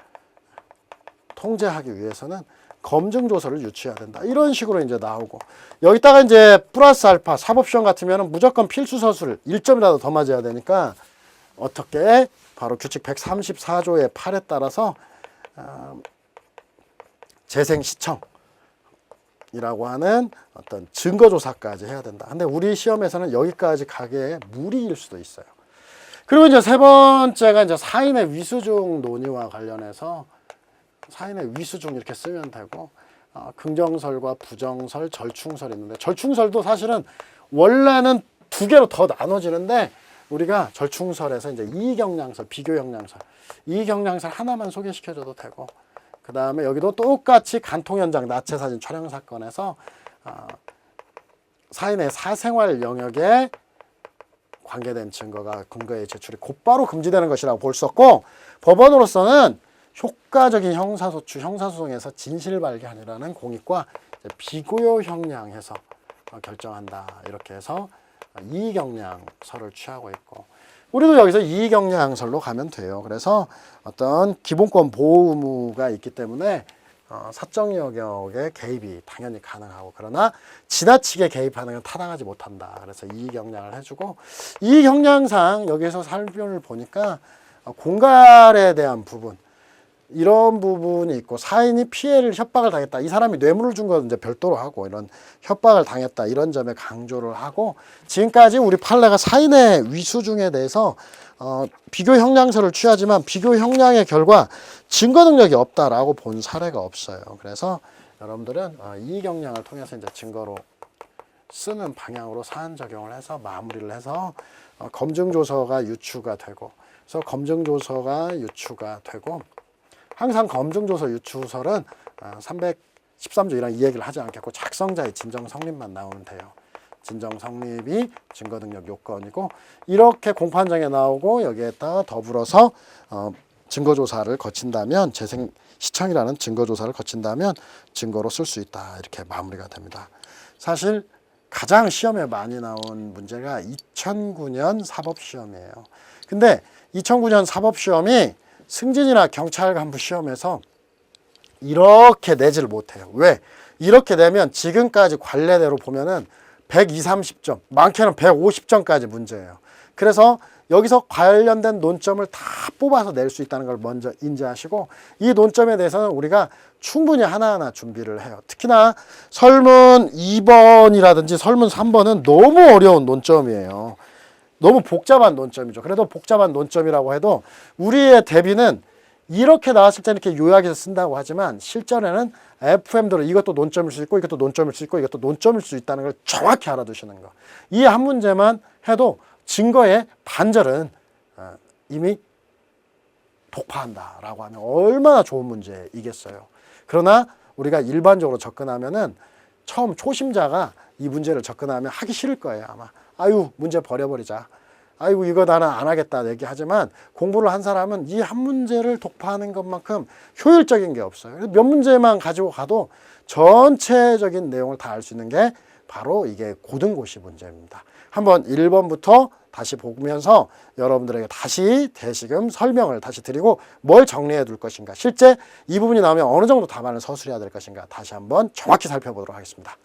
통제하기 위해서는 검증조서를 유추해야 된다. 이런 식으로 이제 나오고, 여기다가 이제 플러스 알파 사법시험 같으면 무조건 필수 서술 1점이라도 더 맞아야 되니까 어떻게 바로 규칙 134조의 8에 따라서 재생시청이라고 하는 어떤 증거조사까지 해야 된다. 근데 우리 시험에서는 여기까지 가기에 무리일 수도 있어요. 그리고 이제 세 번째가 이제 사인의 위수중 논의와 관련해서 사인의 위수중 이렇게 쓰면 되고, 긍정설과 부정설, 절충설이 있는데, 절충설도 사실은 원래는 두 개로 더 나눠지는데 우리가 절충설에서 이제 이의경량설, 비교경량설, 이의경량설 하나만 소개시켜줘도 되고, 그 다음에 여기도 똑같이 간통현장 나체사진 촬영 사건에서 사인의 사생활 영역에 관계된 증거가 근거의 제출이 곧바로 금지되는 것이라고 볼 수 없고, 법원으로서는 효과적인 형사소추, 형사소송에서 진실발견이라는 공익과 비고요 형량해서 결정한다. 이렇게 해서 이의경량설을 취하고 있고, 우리도 여기서 이의경량설로 가면 돼요. 그래서 어떤 기본권 보호 의무가 있기 때문에 사적 영역에 개입이 당연히 가능하고, 그러나 지나치게 개입하는 건 타당하지 못한다. 그래서 이의경량을 해주고, 이의경량상 여기서 설명을 보니까 공갈에 대한 부분, 이런 부분이 있고, 사인이 피해를 협박을 당했다. 이 사람이 뇌물을 준 건 이제 별도로 하고, 이런 협박을 당했다. 이런 점에 강조를 하고, 지금까지 우리 판례가 사인의 위수중에 대해서 비교 형량설을 취하지만 비교 형량의 결과 증거 능력이 없다라고 본 사례가 없어요. 그래서 여러분들은 이의경량을 통해서 이제 증거로 쓰는 방향으로 사안 적용을 해서 마무리를 해서 검증조서가 유추가 되고, 그래서 검증조서가 유추가 되고, 항상 검증조서 유추설은 313조 이랑 이 얘기를 하지 않겠고 작성자의 진정성립만 나오면 돼요. 진정성립이 증거능력 요건이고, 이렇게 공판장에 나오고 여기에다가 더불어서 증거조사를 거친다면, 재생시청이라는 증거조사를 거친다면 증거로 쓸 수 있다. 이렇게 마무리가 됩니다. 사실 가장 시험에 많이 나온 문제가 2009년 사법시험이에요. 근데 2009년 사법시험이 승진이나 경찰 간부 시험에서 이렇게 내지를 못해요. 왜? 이렇게 내면 지금까지 관례대로 보면은 120, 30점, 많게는 150점까지 문제예요. 그래서 여기서 관련된 논점을 다 뽑아서 낼 수 있다는 걸 먼저 인지하시고, 이 논점에 대해서는 우리가 충분히 하나하나 준비를 해요. 특히나 설문 2번이라든지 설문 3번은 너무 어려운 논점이에요. 너무 복잡한 논점이죠. 그래도 복잡한 논점이라고 해도 우리의 대비는 이렇게 나왔을 때는 이렇게 요약해서 쓴다고 하지만, 실전에는 FM대로 이것도 논점일 수 있고 이것도 논점일 수 있고 이것도 논점일 수 있다는 걸 정확히 알아두시는 거. 이 한 문제만 해도 증거의 반절은 이미 독파한다라고 하면 얼마나 좋은 문제이겠어요. 그러나 우리가 일반적으로 접근하면은 처음 초심자가 이 문제를 접근하면 하기 싫을 거예요. 아마 아유 문제 버려버리자, 아이고 이거 나는 안 하겠다 얘기하지만, 공부를 한 사람은 이 한 문제를 독파하는 것만큼 효율적인 게 없어요. 몇 문제만 가지고 가도 전체적인 내용을 다 알 수 있는 게 바로 이게 고등고시 문제입니다. 한번 1번부터 다시 보면서 여러분들에게 다시 대시금 설명을 다시 드리고, 뭘 정리해 둘 것인가, 실제 이 부분이 나오면 어느 정도 답안을 서술해야 될 것인가 다시 한번 정확히 살펴보도록 하겠습니다.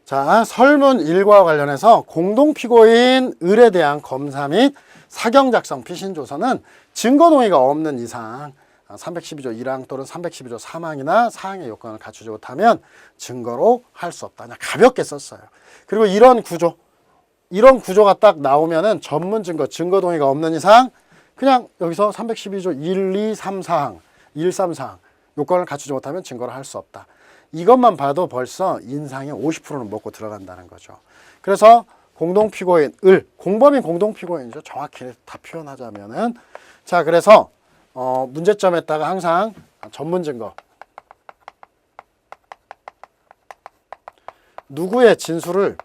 자, 설문 1과 관련해서 공동피고인 을에 대한 검사 및 사경 작성 피신조서는 증거 동의가 없는 이상 312조 1항 또는 312조 3항이나 사항의 요건을 갖추지 못하면 증거로 할 수 없다. 그냥 가볍게 썼어요. 그리고 이런 구조가 딱 나오면은 전문 증거 동의가 없는 이상 그냥 여기서 312조 1, 2, 3, 4항, 1, 3, 4항 요건을 갖추지 못하면 증거를 할 수 없다. 이것만 봐도 벌써 인상의 50%는 먹고 들어간다는 거죠. 그래서 공동피고인 을, 공범인 공동피고인이죠. 정확히 다 표현하자면은. 자, 그래서 문제점에다가 항상 전문 증거, 누구의 진술을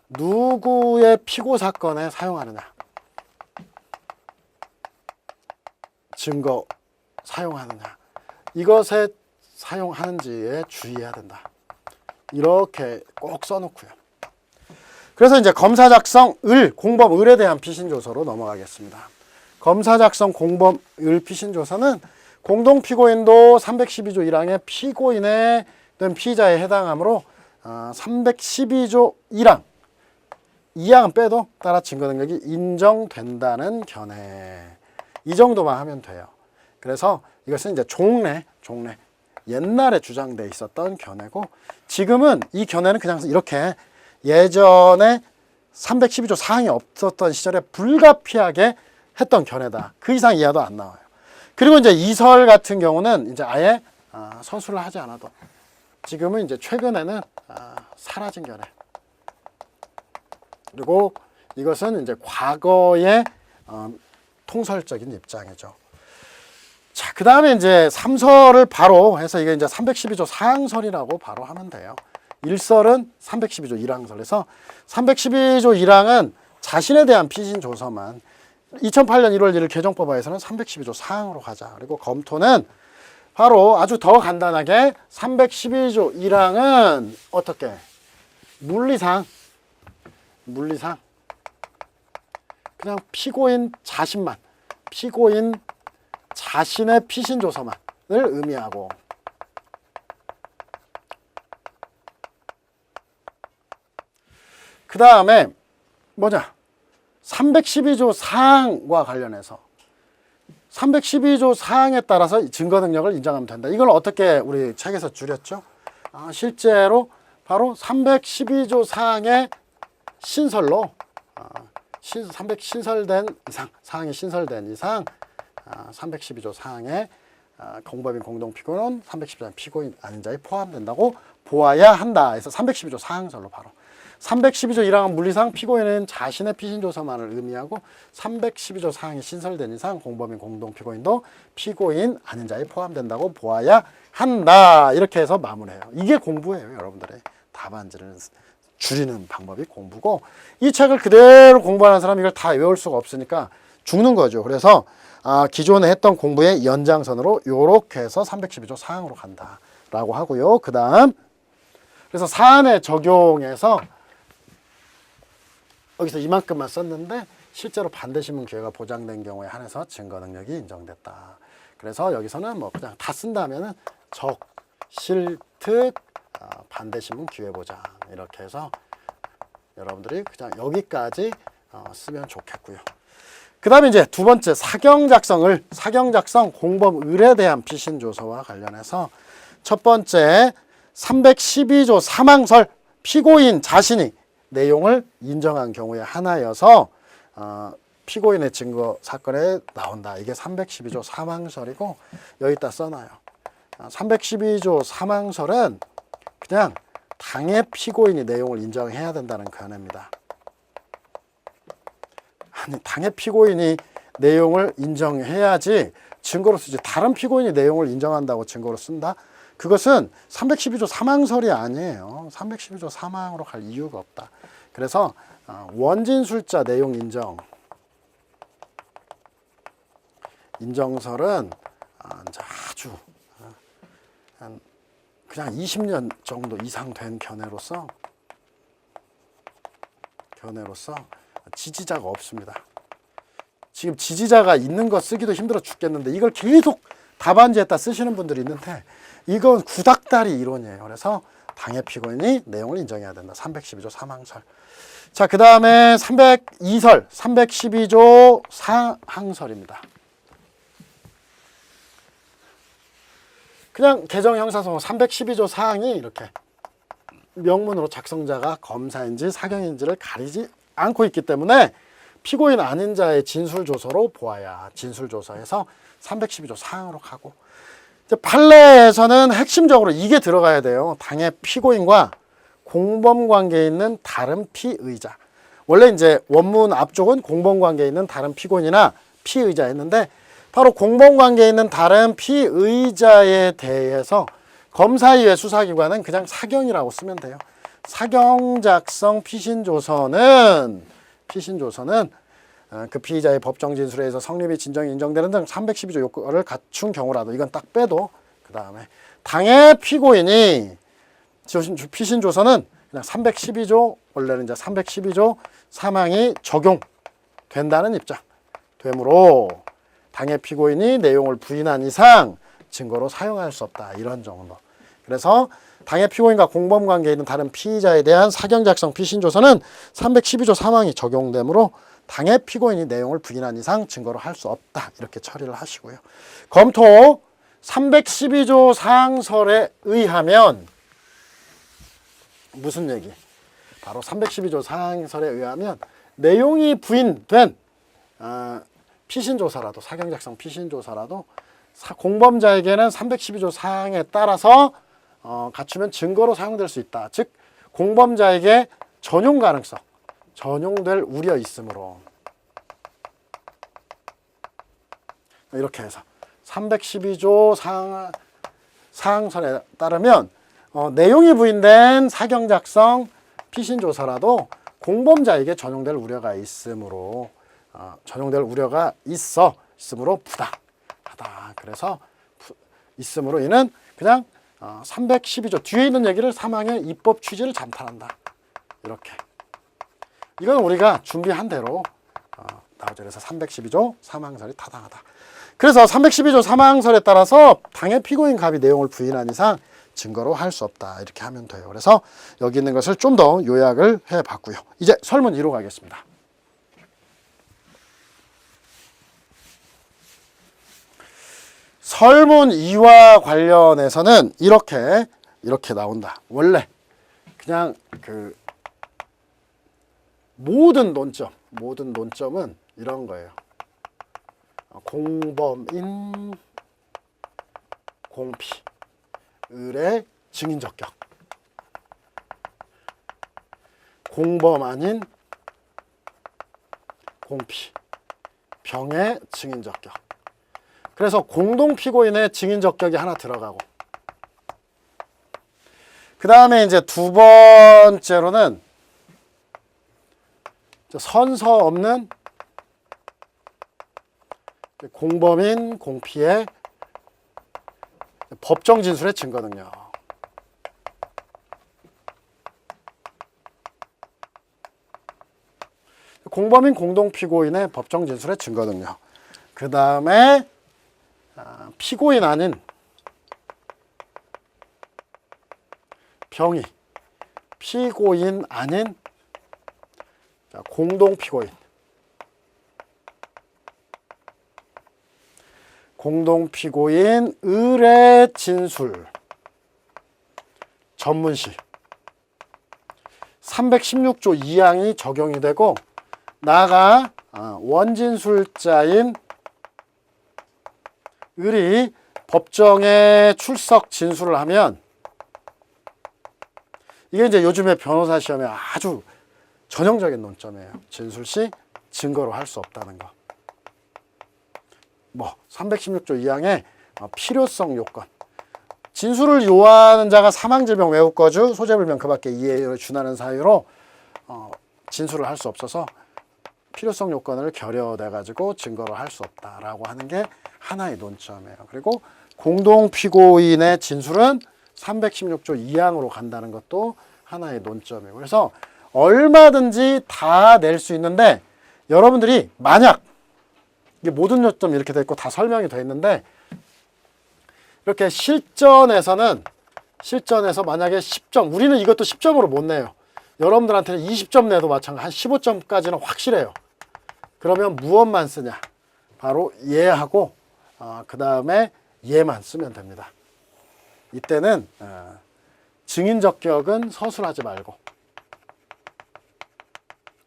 누구의 피고 사건에 사용하느냐, 증거 사용하느냐, 이것에 사용하는지에 주의해야 된다. 이렇게 꼭 써놓고요. 그래서 이제 검사 작성 을, 공범 을에 대한 피신조서로 넘어가겠습니다. 검사 작성 공범 을 피신조서는 공동 피고인도 312조 1항의 피고인에 또는 피의자에 해당하므로 312조 1항 2항은 빼도 따라 증거 능력이 인정된다는 견해. 이 정도만 하면 돼요. 그래서 이것은 이제 종래 옛날에 주장돼 있었던 견해고, 지금은 이 견해는 그냥 이렇게 예전에 312조 사항이 없었던 시절에 불가피하게 했던 견해다. 그 이상 이하도 안 나와요. 그리고 이제 이설 같은 경우는 이제 아예 서술을 하지 않아도, 지금은 이제 최근에는 사라진 견해. 그리고 이것은 이제 과거의 통설적인 입장이죠. 자, 그 다음에 이제 3설을 바로 해서 이게 이제 312조 사항설이라고 바로 하면 돼요. 1설은 312조 1항설에서 312조 1항은 자신에 대한 피신 조서만 2008년 1월 1일 개정법화에서는 312조 사항으로 가자. 그리고 검토는 바로 아주 더 간단하게 312조 1항은 어떻게? 물리상 그냥 피고인 자신만, 피고인 자신의 피신 조서만을 의미하고, 그 다음에 뭐냐? 312조 사항과 관련해서 312조 사항에 따라서 증거 능력을 인정하면 된다. 이걸 어떻게 우리 책에서 줄였죠? 실제로 바로 312조 사항의 신설로 신설된 이상, 사항이 신설된 이상 312조 사항에 공법인 공동피고는 312조 피고인 아닌 자에 포함된다고 보아야 한다. 해서 312조 사항설로 바로 312조 1항은 물리상 피고인은 자신의 피신조서만을 의미하고, 312조 사항이 신설된 이상 공범인 공동피고인도 피고인 아닌 자에 포함된다고 보아야 한다. 이렇게 해서 마무리해요. 이게 공부예요. 여러분들의 답안지를 줄이는 방법이 공부고, 이 책을 그대로 공부하는 사람이 이걸 다 외울 수가 없으니까 죽는 거죠. 그래서 기존에 했던 공부의 연장선으로 이렇게 해서 312조 사항으로 간다라고 하고요. 그 다음 그래서 사안에 적용해서 여기서 이만큼만 썼는데 실제로 반대신문 기회가 보장된 경우에 한해서 증거 능력이 인정됐다. 그래서 여기서는 뭐 그냥 다 쓴다면은 적, 실, 특, 반대신문 기회 보장 이렇게 해서 여러분들이 그냥 여기까지 쓰면 좋겠고요. 그 다음에 이제 두 번째 사경 작성 공범 을에 대한 피신 조서와 관련해서 첫 번째 312조 사망설 피고인 자신이 내용을 인정한 경우에 하나여서 피고인의 증거 사건에 나온다. 이게 312조 사망설이고 여기다 써놔요. 312조 사망설은 그냥 당의 피고인이 내용을 인정해야 된다는 견해입니다. 아니, 당의 피고인이 내용을 인정해야지 증거로 쓰지, 다른 피고인이 내용을 인정한다고 증거로 쓴다? 그것은 312조 사망설이 아니에요. 312조 사망으로 갈 이유가 없다. 그래서 원진술자 내용 인정설은 아주 그냥 20년 정도 이상 된 견해로서 지지자가 없습니다. 지금 지지자가 있는 거 쓰기도 힘들어 죽겠는데 이걸 계속 답안지에다 쓰시는 분들이 있는데 이건 구닥다리 이론이에요. 그래서 당의 피고인이 내용을 인정해야 된다. 312조 사망설. 자, 그 다음에 302설, 312조 사항설입니다. 그냥 개정형사소송 312조 사항이 이렇게 명문으로 작성자가 검사인지 사경인지를 가리지 않고 있기 때문에 피고인 아닌 자의 진술조서로 보아야 진술조서에서 312조 사항으로 가고, 이제 판례에서는 핵심적으로 이게 들어가야 돼요. 당의 피고인과 공범관계에 있는 다른 피의자. 원래 이제 원문 앞쪽은 공범관계에 있는 다른 피고인이나 피의자였는데 바로 공범관계에 있는 다른 피의자에 대해서 검사위의 수사기관은 그냥 사경이라고 쓰면 돼요. 사경 작성 피신조서는 그 피의자의 법정 진술에 의해서 성립이 진정이 인정되는 등 312조 요건을 갖춘 경우라도, 이건 딱 빼도, 그 다음에 당의 피고인이 피신조서는 그냥 312조, 원래는 이제 312조 사망이 적용된다는 입장 되므로 당해 피고인이 내용을 부인한 이상 증거로 사용할 수 없다. 이런 정도. 그래서 당해 피고인과 공범 관계에 있는 다른 피의자에 대한 사경 작성 피신 조서는 312조 3항이 적용되므로 당해 피고인이 내용을 부인한 이상 증거로 할 수 없다. 이렇게 처리를 하시고요. 검토 312조 사항설에 의하면 무슨 얘기? 바로 312조 사항설에 의하면 내용이 부인된 피신조사라도 사경작성 피신조사라도 공범자에게는 312조 사항에 따라서 갖추면 증거로 사용될 수 있다. 즉 공범자에게 전용 가능성, 전용될 우려 있으므로 이렇게 해서 312조 사항설에 따르면 내용이 부인된 사경작성 피신조사라도 공범자에게 전용될 우려가 있으므로 있으므로 부당하다. 그래서 있으므로 이는 그냥 312조 뒤에 있는 얘기를 사망의 입법 취지를 잠탈한다. 이렇게. 이건 우리가 준비한 대로 나오죠. 그래서 312조 사망설이 타당하다. 그래서 312조 사망설에 따라서 당해 피고인 갑이 내용을 부인한 이상 증거로 할 수 없다. 이렇게 하면 돼요. 그래서 여기 있는 것을 좀 더 요약을 해봤고요. 이제 설문 2로 가겠습니다. 설문 2와 관련해서는 이렇게 나온다. 원래 그냥 그 모든 논점은 이런 거예요. 공범인 공피 을의 증인적격, 공범 아닌 공피 병의 증인적격. 그래서 공동피고인의 증인적격이 하나 들어가고, 그 다음에 이제 두 번째로는 선서 없는 공범인 공피의 법정 진술의 증거 능력. 공범인 공동피고인의 법정 진술의 증거 능력. 그 다음에 피고인 아닌 병이 피고인 아닌 공동피고인, 공동피고인 을의 진술 전문시 316조 2항이 적용이 되고, 나아가 원진술자인 을이 법정에 출석 진술을 하면, 이게 이제 요즘에 변호사 시험에 아주 전형적인 논점이에요. 진술 시 증거로 할 수 없다는 거. 316조 2항의 필요성 요건. 진술을 요하는 자가 사망질병, 외국거주, 소재불명 그 밖에 이해를 준하는 사유로 진술을 할 수 없어서 필요성 요건을 결여돼 가지고 증거로 할 수 없다라고 하는 게 하나의 논점이에요. 그리고 공동피고인의 진술은 316조 2항으로 간다는 것도 하나의 논점이에요. 그래서 얼마든지 다 낼 수 있는데, 여러분들이 만약 이게 모든 요점 이렇게 돼 있고 다 설명이 돼 있는데, 이렇게 실전에서 만약에 10점, 우리는 이것도 10점으로 못 내요. 여러분들한테는 20점 내도 마찬가지, 한 15점까지는 확실해요. 그러면 무엇만 쓰냐? 바로 예하고 그 다음에 예만 쓰면 됩니다. 이때는 증인적격은 서술하지 말고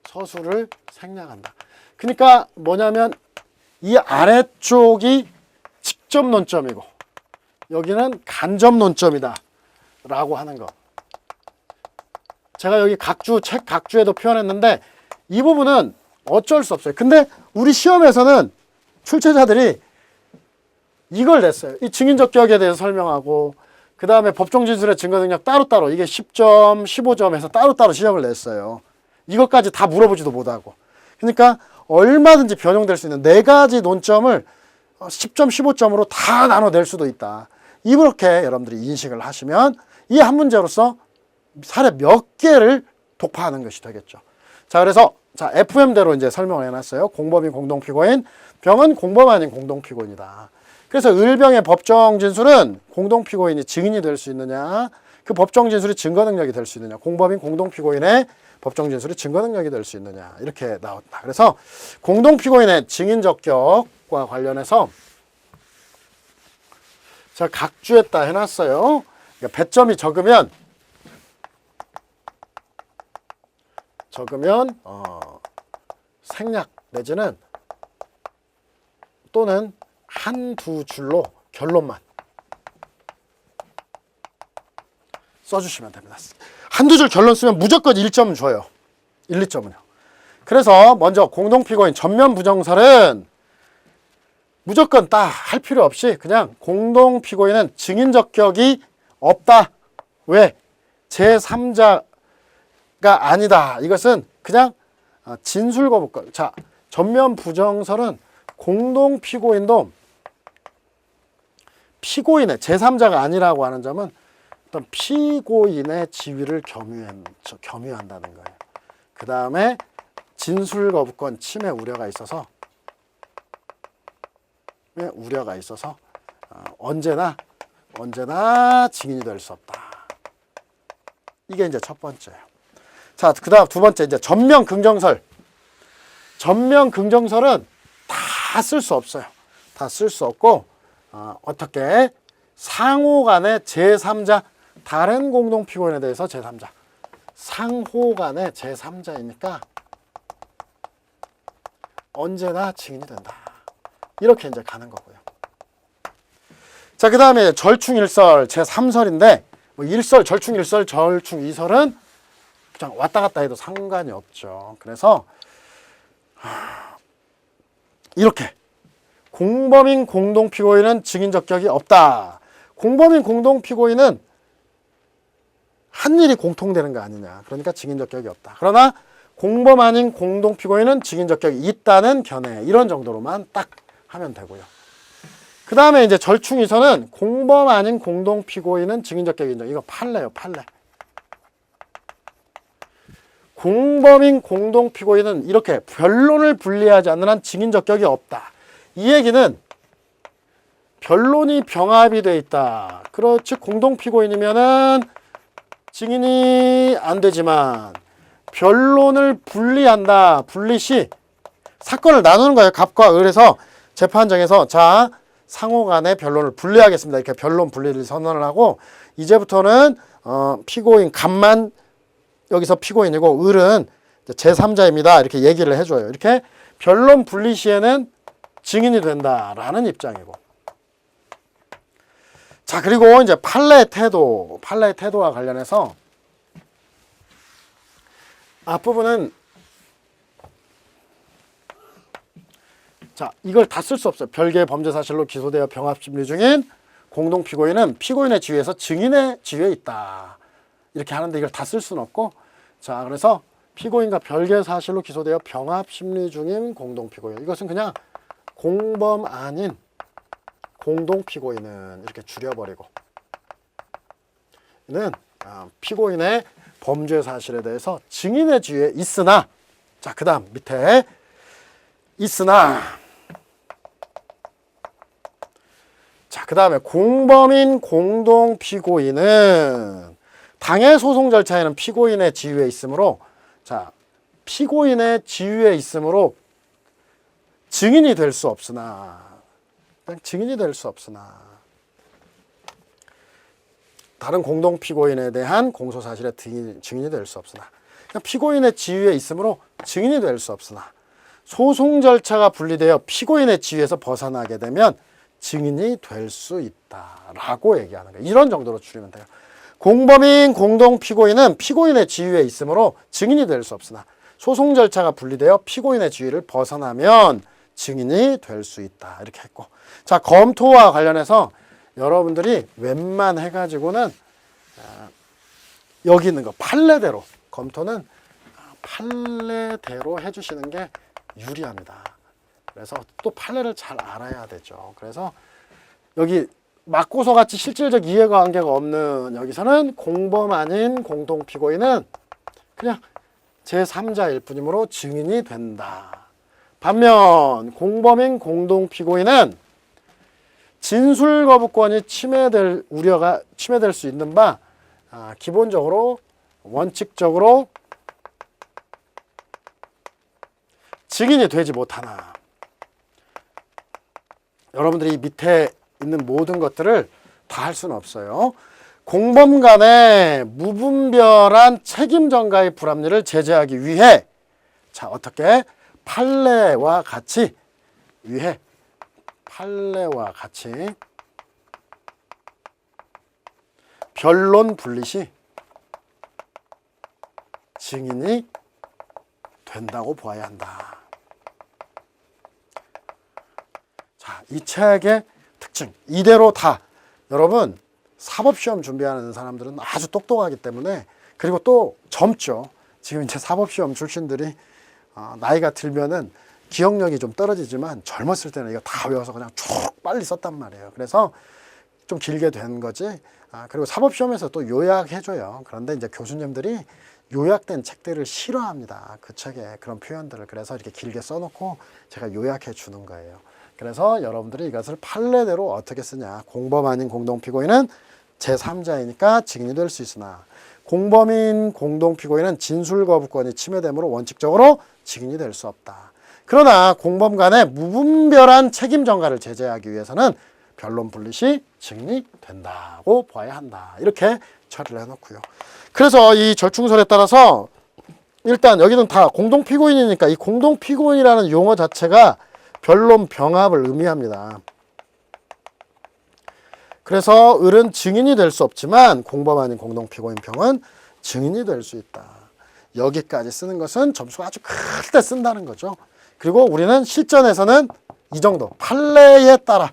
서술을 생략한다. 그러니까 뭐냐면 이 아래쪽이 직접 논점이고 여기는 간접 논점이다 라고 하는 거. 제가 여기 책 각주에도 표현했는데 이 부분은 어쩔 수 없어요. 근데 우리 시험에서는 출제자들이 이걸 냈어요. 이 증인적격에 대해서 설명하고, 그 다음에 법정진술의 증거능력 따로따로, 이게 10점, 15점 해서 따로따로 시험을 냈어요. 이것까지 다 물어보지도 못하고. 그러니까 얼마든지 변형될 수 있는 4가지 논점을 10점, 15점으로 다 나눠낼 수도 있다. 이렇게 여러분들이 인식을 하시면 이 한 문제로서 사례 몇 개를 독파하는 것이 되겠죠. 자, 그래서 자, FM대로 이제 설명을 해놨어요. 공범인 공동피고인, 병은 공범 아닌 공동피고인이다. 그래서 을병의 법정 진술은 공동피고인이 증인이 될 수 있느냐, 그 법정 진술이 증거 능력이 될 수 있느냐, 공범인 공동피고인의 법정 진술이 증거 능력이 될 수 있느냐, 이렇게 나왔다. 그래서 공동피고인의 증인 적격과 관련해서 제가 각주했다 해놨어요. 그러니까 배점이 적으면 생략 내지는 또는 한두 줄로 결론만 써주시면 됩니다. 한두 줄 결론 쓰면 무조건 1점 줘요. 1, 2점은요. 그래서 먼저 공동피고인 전면 부정설은 무조건 딱 할 필요 없이 그냥 공동피고인은 증인 적격이 없다. 왜? 제3자가 아니다. 이것은 그냥 진술 거부권. 자, 전면 부정설은 공동피고인도 피고인의 제3자가 아니라고 하는 점은 어떤 피고인의 지위를 겸유한다는 거예요. 그 다음에 진술 거부권 침해 우려가 있어서 언제나 증인이 될 수 없다. 이게 이제 첫 번째예요. 자, 그 다음 두 번째 이제 전면 긍정설. 전면 긍정설은 다 쓸 수 없어요. 다 쓸 수 없고 어떻게 상호간의 제3자, 다른 공동피고인에 대해서 제3자, 상호간의 제3자이니까 언제나 증인이 된다. 이렇게 이제 가는 거고요. 자, 그 다음에 절충일설 제3설인데 뭐 일설, 절충일설, 절충이설은 그냥 왔다 갔다 해도 상관이 없죠. 그래서 이렇게 공범인 공동피고인은 증인 적격이 없다. 공범인 공동피고인은 한 일이 공통되는 거 아니냐. 그러니까 증인 적격이 없다. 그러나 공범 아닌 공동피고인은 증인 적격이 있다는 견해. 이런 정도로만 딱 하면 되고요. 그 다음에 이제 절충이서는 공범 아닌 공동피고인은 증인 적격이 인정. 이거 판례요, 판례. 공범인 공동피고인은 이렇게 변론을 분리하지 않는 한 증인 적격이 없다. 이 얘기는 변론이 병합이 돼 있다. 그렇지, 공동피고인이면은 증인이 안 되지만 변론을 분리한다. 분리 시 사건을 나누는 거예요. 갑과 을에서 재판정에서 자, 상호 간의 변론을 분리하겠습니다. 이렇게 변론 분리를 선언을 하고 이제부터는 피고인 갑만 여기서 피고인이고 을은 제3자입니다. 이렇게 얘기를 해줘요. 이렇게 변론 분리 시에는 증인이 된다라는 입장이고. 자, 그리고 이제 판례 태도와 관련해서 앞부분은 자, 이걸 다 쓸 수 없어요. 별개의 범죄 사실로 기소되어 병합 심리 중인 공동피고인은 피고인의 지위에서 증인의 지위에 있다. 이렇게 하는데 이걸 다 쓸 수는 없고, 자, 그래서 피고인과 별개의 사실로 기소되어 병합 심리 중인 공동피고인. 이것은 그냥 공범 아닌 공동피고인은 이렇게 줄여버리고, 이는 피고인의 범죄 사실에 대해서 증인의 지위에 있으나, 자, 그 다음 밑에 있으나, 자, 그 다음에 공범인 공동피고인은 당해 소송 절차에는 피고인의 지위에 있으므로, 자, 피고인의 지위에 있으므로 증인이 될 수 없으나, 증인이 될 수 없으나, 다른 공동피고인에 대한 공소사실의 증인이 될 수 없으나, 피고인의 지위에 있으므로 증인이 될 수 없으나, 소송 절차가 분리되어 피고인의 지위에서 벗어나게 되면 증인이 될 수 있다라고 얘기하는 거예요. 이런 정도로 줄이면 돼요. 공범인 공동피고인은 피고인의 지위에 있으므로 증인이 될 수 없으나 소송 절차가 분리되어 피고인의 지위를 벗어나면 증인이 될 수 있다. 이렇게 했고, 자, 검토와 관련해서 여러분들이 웬만해가지고는 여기 있는 거 판례대로, 검토는 판례대로 해주시는 게 유리합니다. 그래서 또 판례를 잘 알아야 되죠. 그래서 여기 맞고서 같이 실질적 이해관계가 없는 여기서는 공범 아닌 공동피고인은 그냥 제3자일 뿐이므로 증인이 된다. 반면 공범인 공동피고인은 진술 거부권이 침해될 수 있는 바 기본적으로 원칙적으로 증인이 되지 못하나. 여러분들이 밑에 있는 모든 것들을 다 할 수는 없어요. 공범 간의 무분별한 책임 전가의 불합리를 제재하기 위해 어떻게 판례와 같이 변론 분리 시 증인이 된다고 보아야 한다. 자, 이 책의 특징 이대로 다 여러분 사법시험 준비하는 사람들은 아주 똑똑하기 때문에, 그리고 또 젊죠. 지금 이제 사법시험 출신들이 나이가 들면은 기억력이 좀 떨어지지만 젊었을 때는 이거 다 외워서 그냥 쭉 빨리 썼단 말이에요. 그래서 좀 길게 된 거지. 그리고 사법시험에서 또 요약해줘요. 그런데 이제 교수님들이 요약된 책들을 싫어합니다. 그 책에 그런 표현들을. 그래서 이렇게 길게 써놓고 제가 요약해 주는 거예요. 그래서 여러분들이 이것을 판례대로 어떻게 쓰냐. 공범 아닌 공동피고인은 제3자이니까 증인이 될 수 있으나 공범인 공동피고인은 진술거부권이 침해되므로 원칙적으로 증인이 될 수 없다. 그러나 공범 간의 무분별한 책임 전가를 제재하기 위해서는 변론 분리 시 증인이 된다고 봐야 한다. 이렇게 처리를 해놓고요. 그래서 이 절충설에 따라서 일단 여기는 다 공동피고인이니까 이 공동피고인이라는 용어 자체가 변론 병합을 의미합니다. 그래서 을은 증인이 될 수 없지만 공범 아닌 공동피고인 병은 증인이 될 수 있다. 여기까지 쓰는 것은 점수가 아주 클 때 쓴다는 거죠. 그리고 우리는 실전에서는 이 정도 판례에 따라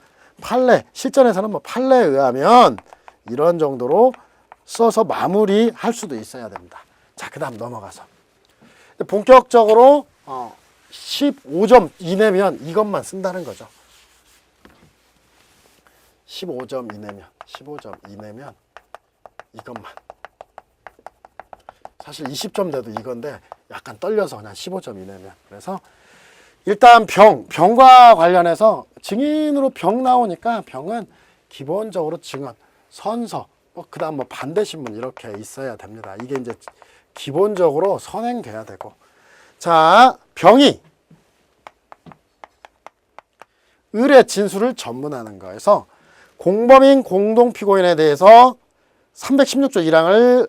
실전에서는 뭐 판례에 의하면 이런 정도로 써서 마무리할 수도 있어야 됩니다. 자, 그 다음 넘어가서 본격적으로 15점 이내면 이것만 쓴다는 거죠. 15점 이내면 이것만. 사실 20점 돼도 이건데 약간 떨려서 그냥 15점 이내면. 그래서 일단 병과 관련해서 증인으로 병 나오니까 병은 기본적으로 증언, 선서, 그 다음 뭐 반대신문 이렇게 있어야 됩니다. 이게 이제 기본적으로 선행돼야 되고. 자, 병이 을의 진술을 전문하는 거에서 공범인 공동피고인에 대해서 316조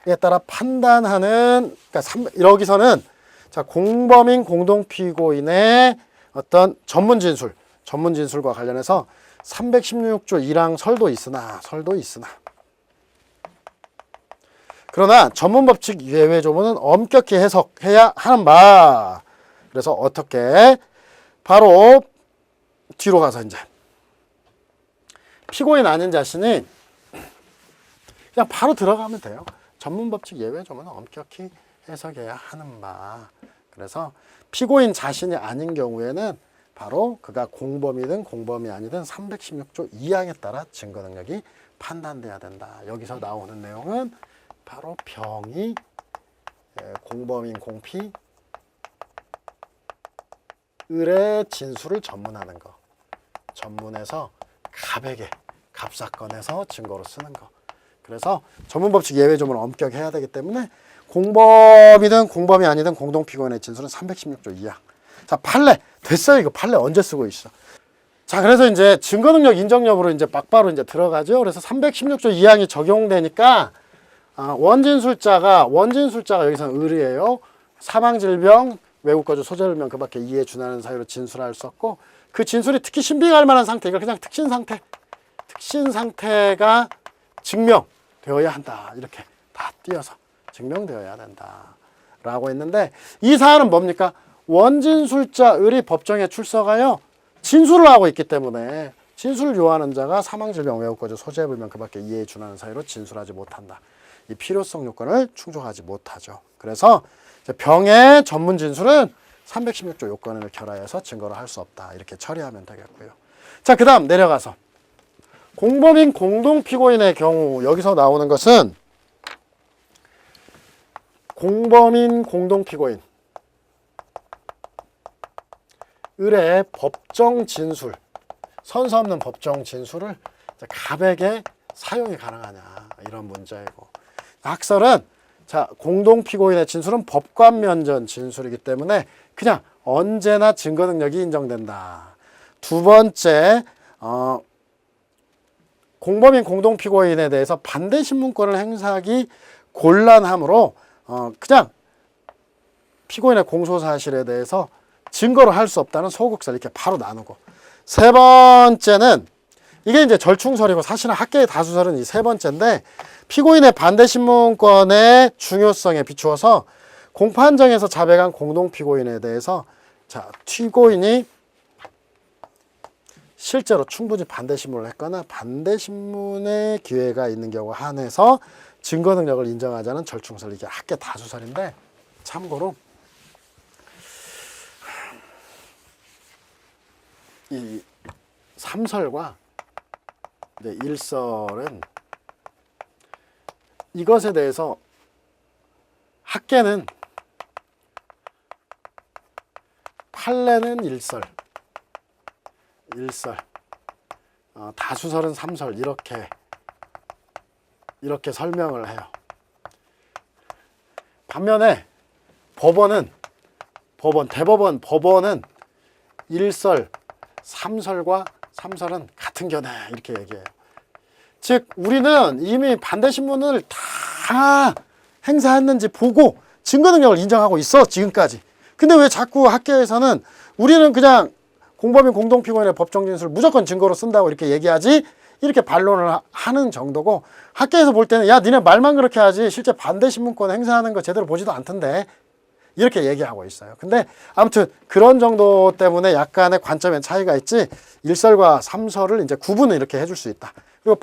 1항에 따라 판단하는, 그러니까 여기서는 자, 공범인 공동피고인의 어떤 전문 진술과 관련해서 316조 1항 설도 있으나 그러나 전문법칙 예외 조문은 엄격히 해석해야 하는 바. 그래서 어떻게 바로 뒤로 가서 이제 피고인 아닌 자신이 그냥 바로 들어가면 돼요. 전문법칙 예외 조문은 엄격히 해석해야 하는 바. 그래서 피고인 자신이 아닌 경우에는 바로 그가 공범이든 공범이 아니든 316조 2항에 따라 증거 능력이 판단돼야 된다. 여기서 나오는 내용은 바로 병이 공범인 공피 을의 진술을 전문하는 거. 전문해서 갑에게 갑사건에서 증거로 쓰는 거. 그래서 전문법칙 예외 조문을 엄격해야 되기 때문에 공범이든 공범이 아니든 공동피고인의 진술은 316조 2항. 자, 판례 됐어요. 이거 판례 언제 쓰고 있어? 자, 그래서 이제 증거능력 인정 여부로 이제 막바로 이제 들어가죠. 그래서 316조 2항이 적용되니까 원진술자가 여기서는 을이에요. 사망질병, 외국거주, 소재불명 그밖에 이에 준하는 사유로 진술할 수 없고, 그 진술이 특히 신빙할 만한 상태, 이걸 그냥 특신 상태가 증명되어야 한다. 이렇게 다 띄어서 증명되어야 된다라고 했는데, 이 사안은 뭡니까? 원진술자 을이 법정에 출석하여 진술을 하고 있기 때문에 진술을 요하는 자가 사망질병, 외국거주, 소재불명 그밖에 이에 준하는 사유로 진술하지 못한다. 이 필요성 요건을 충족하지 못하죠. 그래서 병의 전문 진술은 316조 요건을 결하여서 증거를 할 수 없다. 이렇게 처리하면 되겠고요. 자, 그 다음 내려가서 공범인 공동피고인의 경우 여기서 나오는 것은 공범인 공동피고인 을의 법정 진술, 선서 없는 법정 진술을 갑에게 사용이 가능하냐, 이런 문제이고, 학설은 자, 공동피고인의 진술은 법관면전 진술이기 때문에 그냥 언제나 증거 능력이 인정된다. 두 번째, 공범인 공동피고인에 대해서 반대 신문권을 행사하기 곤란하므로 그냥 피고인의 공소사실에 대해서 증거로 할 수 없다는 소극설, 이렇게 바로 나누고, 세 번째는 이게 이제 절충설이고, 사실은 학계의 다수설은 이 세 번째인데, 피고인의 반대 신문권의 중요성에 비추어서 공판정에서 자백한 공동피고인에 대해서 자, 피고인이 실제로 충분히 반대 신문을 했거나 반대 신문의 기회가 있는 경우 한해서 증거 능력을 인정하자는 절충설, 이게 학계 다수설인데, 참고로 이 삼설과 일설은 이것에 대해서 학계는 판례는 일설, 다수설은 삼설, 이렇게 설명을 해요. 반면에 대법원은 일설, 삼설과 삼설은 같은 견해, 이렇게 얘기해요. 즉 우리는 이미 반대 신문을 다 행사했는지 보고 증거 능력을 인정하고 있어, 지금까지. 근데 왜 자꾸 학계에서는 우리는 그냥 공범인 공동피고인의 법정 진술을 무조건 증거로 쓴다고 이렇게 얘기하지, 이렇게 반론을 하는 정도고, 학계에서 볼 때는 야, 니네 말만 그렇게 하지 실제 반대 신문권 행사하는 거 제대로 보지도 않던데, 이렇게 얘기하고 있어요. 근데 아무튼 그런 정도 때문에 약간의 관점의 차이가 있지, 일설과 삼설을 이제 구분을 이렇게 해줄 수 있다. 그리고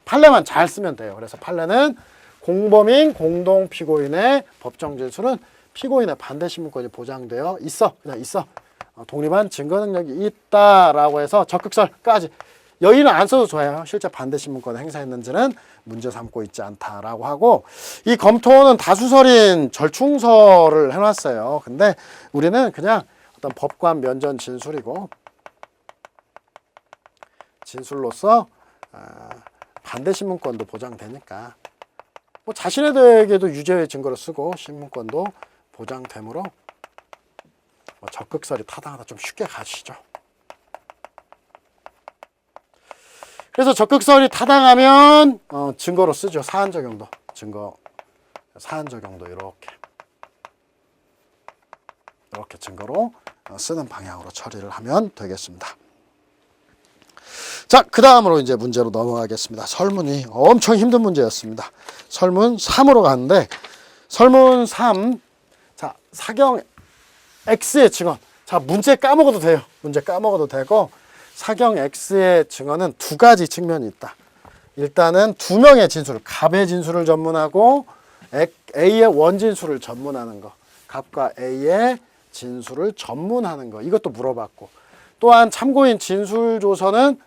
판례만 잘 쓰면 돼요. 그래서 판례는 공범인 공동피고인의 법정 진술은 피고인의 반대 신문권이 보장되어 있어, 그냥 있어, 독립한 증거 능력이 있다라고 해서 적극설까지, 여기는 안 써도 좋아요. 실제 반대 신문권 행사했는지는 문제 삼고 있지 않다라고 하고, 이 검토는 다수설인 절충설을 해놨어요. 근데 우리는 그냥 어떤 법관 면전 진술이고, 진술로서 반대 신문권도 보장되니까 뭐 자신에게도 유죄의 증거를 쓰고 신문권도 보장되므로 뭐 적극설이 타당하다, 좀 쉽게 가시죠. 그래서 적극설이 타당하면 증거로 쓰죠. 사안 적용도, 사안 적용도 이렇게 증거로 쓰는 방향으로 처리를 하면 되겠습니다. 자, 그 다음으로 이제 문제로 넘어가겠습니다. 설문이 엄청 힘든 문제였습니다. 설문 3으로 가는데, 설문 3, 자, 사경 X의 증언. 자, 문제 까먹어도 돼요. 문제 까먹어도 되고, 사경 X의 증언은 두 가지 측면이 있다. 일단은 두 명의 진술, 갑의 진술을 전문하고 A의 원진술을 전문하는 거, 갑과 A의 진술을 전문하는 거, 이것도 물어봤고, 또한 참고인 진술조서는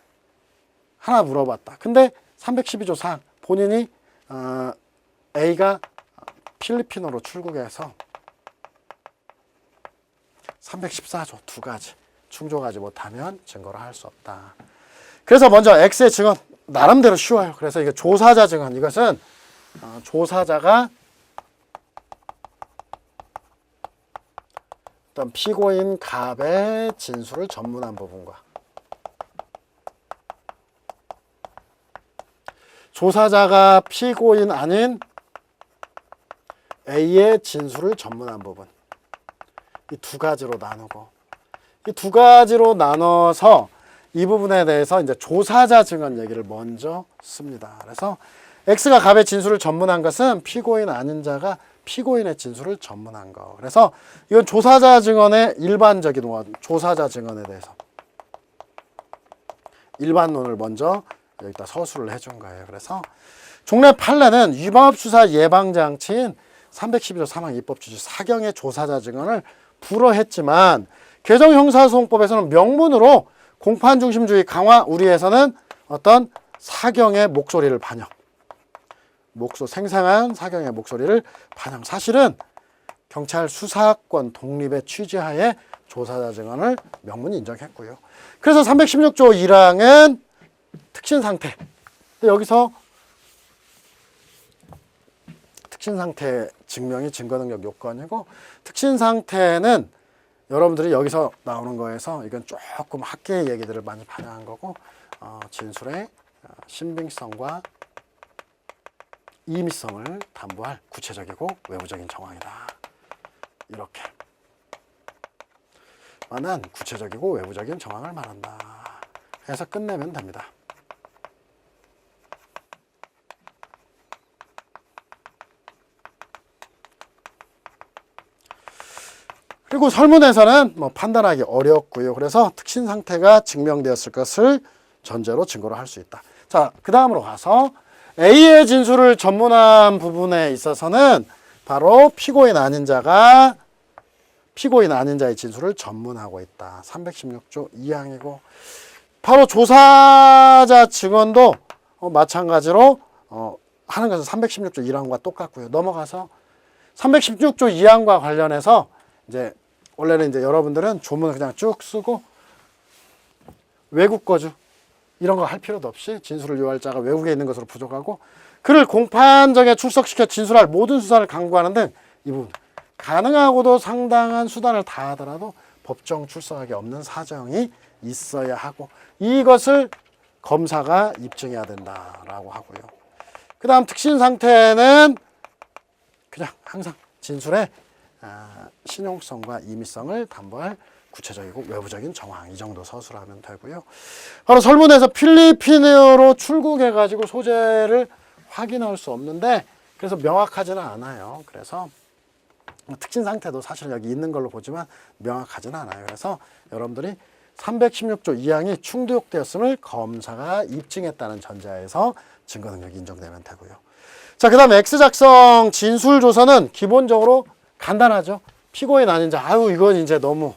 하나 물어봤다. 근데 312조 4 본인이 A가 필리핀으로 출국해서 314조 두 가지 충족하지 못하면 증거를 할 수 없다. 그래서 먼저 X의 증언 나름대로 쉬워요. 그래서 이게 조사자 증언, 이것은 조사자가 어떤 피고인 갑의 진술을 전문한 부분과 조사자가 피고인 아닌 A의 진술을 전문한 부분, 이 두 가지로 나누고, 이 두 가지로 나눠서 이 부분에 대해서 이제 조사자 증언 얘기를 먼저 씁니다. 그래서 X가 갑의 진술을 전문한 것은 피고인 아닌 자가 피고인의 진술을 전문한 거. 그래서 이건 조사자 증언의 일반적인 원, 조사자 증언에 대해서 일반론을 먼저 여기다 서술을 해준 거예요. 그래서 종래 판례는 위반업수사 예방장치인 312조 3항 입법주지 사경의 조사자 증언을 불허했지만 개정형사소송법에서는 명문으로 공판중심주의 강화 우리에서는 어떤 사경의 목소리를 반영, 생생한 사경의 목소리를 반영. 사실은 경찰 수사권 독립의 취지하에 조사자 증언을 명문이 인정했고요. 그래서 316조 1항은 특신상태. 여기서 특신상태 증명이 증거능력 요건이고, 특신상태는 여러분들이 여기서 나오는 거에서 이건 조금 학계의 얘기들을 많이 반영한 거고, 진술의 신빙성과 임의성을 담보할 구체적이고 외부적인 정황이다. 이렇게 만한 구체적이고 외부적인 정황을 말한다 해서 끝내면 됩니다. 그리고 설문에서는 뭐 판단하기 어렵고요. 그래서 특신 상태가 증명되었을 것을 전제로 증거로 할 수 있다. 자, 그 다음으로 가서 A의 진술을 전문한 부분에 있어서는 바로 피고인 아닌 자의 진술을 전문하고 있다. 316조 2항이고, 바로 조사자 증언도 마찬가지로 하는 것은 316조 1항과 똑같고요. 넘어가서 316조 2항과 관련해서 이제 원래는 이제 여러분들은 조문을 그냥 쭉 쓰고 외국 거주 이런 거 할 필요도 없이 진술을 요할 자가 외국에 있는 것으로 부족하고, 그를 공판정에 출석시켜 진술할 모든 수사를 강구하는 등 이 부분 가능하고도 상당한 수단을 다하더라도 법정 출석하기 없는 사정이 있어야 하고, 이것을 검사가 입증해야 된다라고 하고요. 그 다음 특신 상태는 그냥 항상 진술의 신용성과 임의성을 담보할 구체적이고 외부적인 정황, 이 정도 서술을 하면 되고요. 바로 설문에서 필리핀으로 출국해가지고 소재를 확인할 수 없는데, 그래서 명확하지는 않아요. 그래서 특진 상태도 사실 여기 있는 걸로 보지만 명확하지는 않아요. 그래서 여러분들이 316조 2항이 충족되었음을 검사가 입증했다는 전제하에서 증거 능력이 인정되면 되고요. 자, 그 다음에 X작성 진술조서는 기본적으로 간단하죠. 피고인 아닌 자, 이건 이제 너무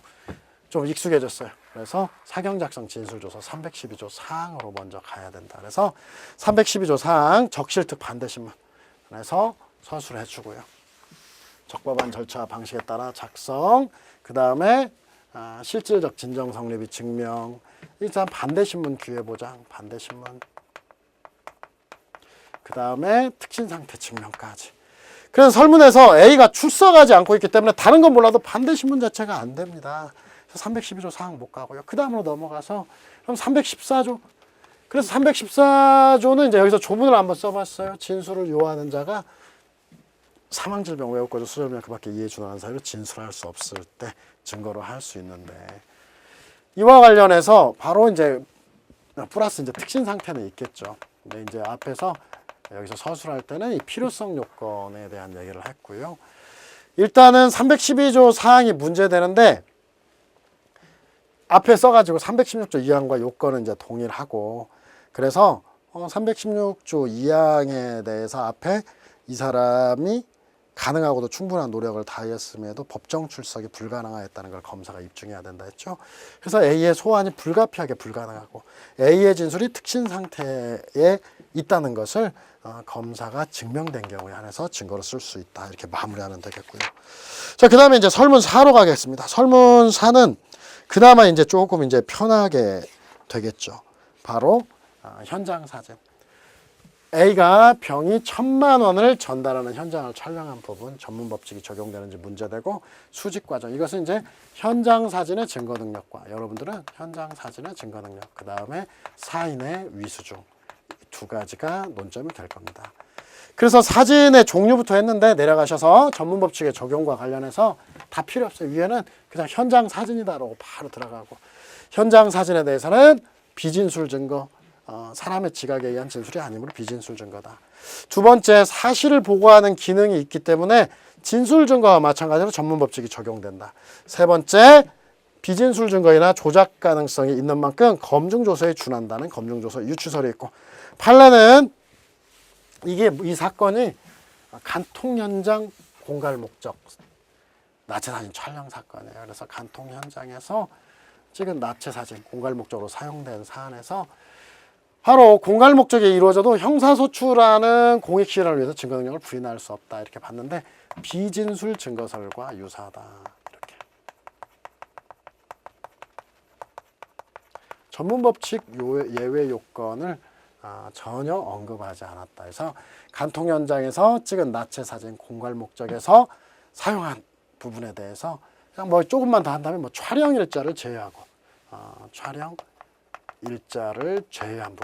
좀 익숙해졌어요. 그래서 사경작성 진술조서 312조 사항으로 먼저 가야 된다. 그래서 312조 사항 적실특 반대신문, 그래서 서술해 주고요. 적법한 절차 방식에 따라 작성, 그 다음에 실질적 진정 성립이 증명, 일단 반대신문 기회보장, 반대신문, 그 다음에 특신상태 증명까지. 그래서 설문에서 A가 출석하지 않고 있기 때문에 다른 건 몰라도 반대신문 자체가 안 됩니다. 312조 사항 못 가고요. 그 다음으로 넘어가서 그럼 314조. 그래서 314조는 이제 여기서 조문을 한번 써봤어요. 진술을 요하는 자가 사망질병, 외국거주, 수절병 그 밖에 이해 준하는 사유로 진술할 수 없을 때 증거로 할 수 있는데, 이와 관련해서 바로 이제 플러스 이제 특신 상태는 있겠죠. 근데 이제 앞에서 여기서 서술할 때는 이 필요성 요건에 대한 얘기를 했고요. 일단은 312조 사항이 문제되는데 앞에 써가지고 316조 2항과 요건은 이제 동일하고, 그래서 316조 2항에 대해서 앞에 이 사람이 가능하고도 충분한 노력을 다했음에도 법정 출석이 불가능하였다는 걸 검사가 입증해야 된다 했죠. 그래서 A의 소환이 불가피하게 불가능하고 A의 진술이 특신 상태에 있다는 것을 검사가 증명된 경우에 한해서 증거로 쓸 수 있다. 이렇게 마무리하면 되겠고요. 자, 그 다음에 이제 설문 4로 가겠습니다. 설문 4는 그나마 이제 조금 이제 편하게 되겠죠. 바로 현장 사진. A가 병이 1,000만 원을 전달하는 현장을 촬영한 부분, 전문 법칙이 적용되는지 문제되고, 수집 과정. 이것은 이제 현장 사진의 증거 능력과 여러분들은 현장 사진의 증거 능력, 그 다음에 사인의 위수중, 두 가지가 논점이 될 겁니다. 그래서 사진의 종류부터 했는데 내려가셔서 전문 법칙의 적용과 관련해서 다 필요 없어요. 위에는 그냥 현장 사진이다라고 바로 들어가고, 현장 사진에 대해서는 비진술 증거, 사람의 지각에 의한 진술이 아니므로 비진술 증거다. 두 번째, 사실을 보고하는 기능이 있기 때문에 진술 증거와 마찬가지로 전문 법칙이 적용된다. 세 번째, 비진술 증거이나 조작 가능성이 있는 만큼 검증조서에 준한다는 검증조서 유추설이 있고, 판례는 이 사건이 간통 현장 공갈 목적 나체 사진 촬영 사건이에요. 그래서 간통 현장에서 찍은 나체 사진 공갈 목적으로 사용된 사안에서 바로 공갈 목적에 이루어져도 형사소출하는 공익실현을 위해서 증거 능력을 부인할 수 없다 이렇게 봤는데 비진술 증거설과 유사하다 이렇게. 전문법칙 예외 요건을 전혀 언급하지 않았다 해서 간통 현장에서 찍은 나체 사진 공갈 목적에서 사용한 부분에 대해서 그냥 뭐 조금만 더 한다면 뭐 촬영 일자를 제외하고 촬영 일자를 제외한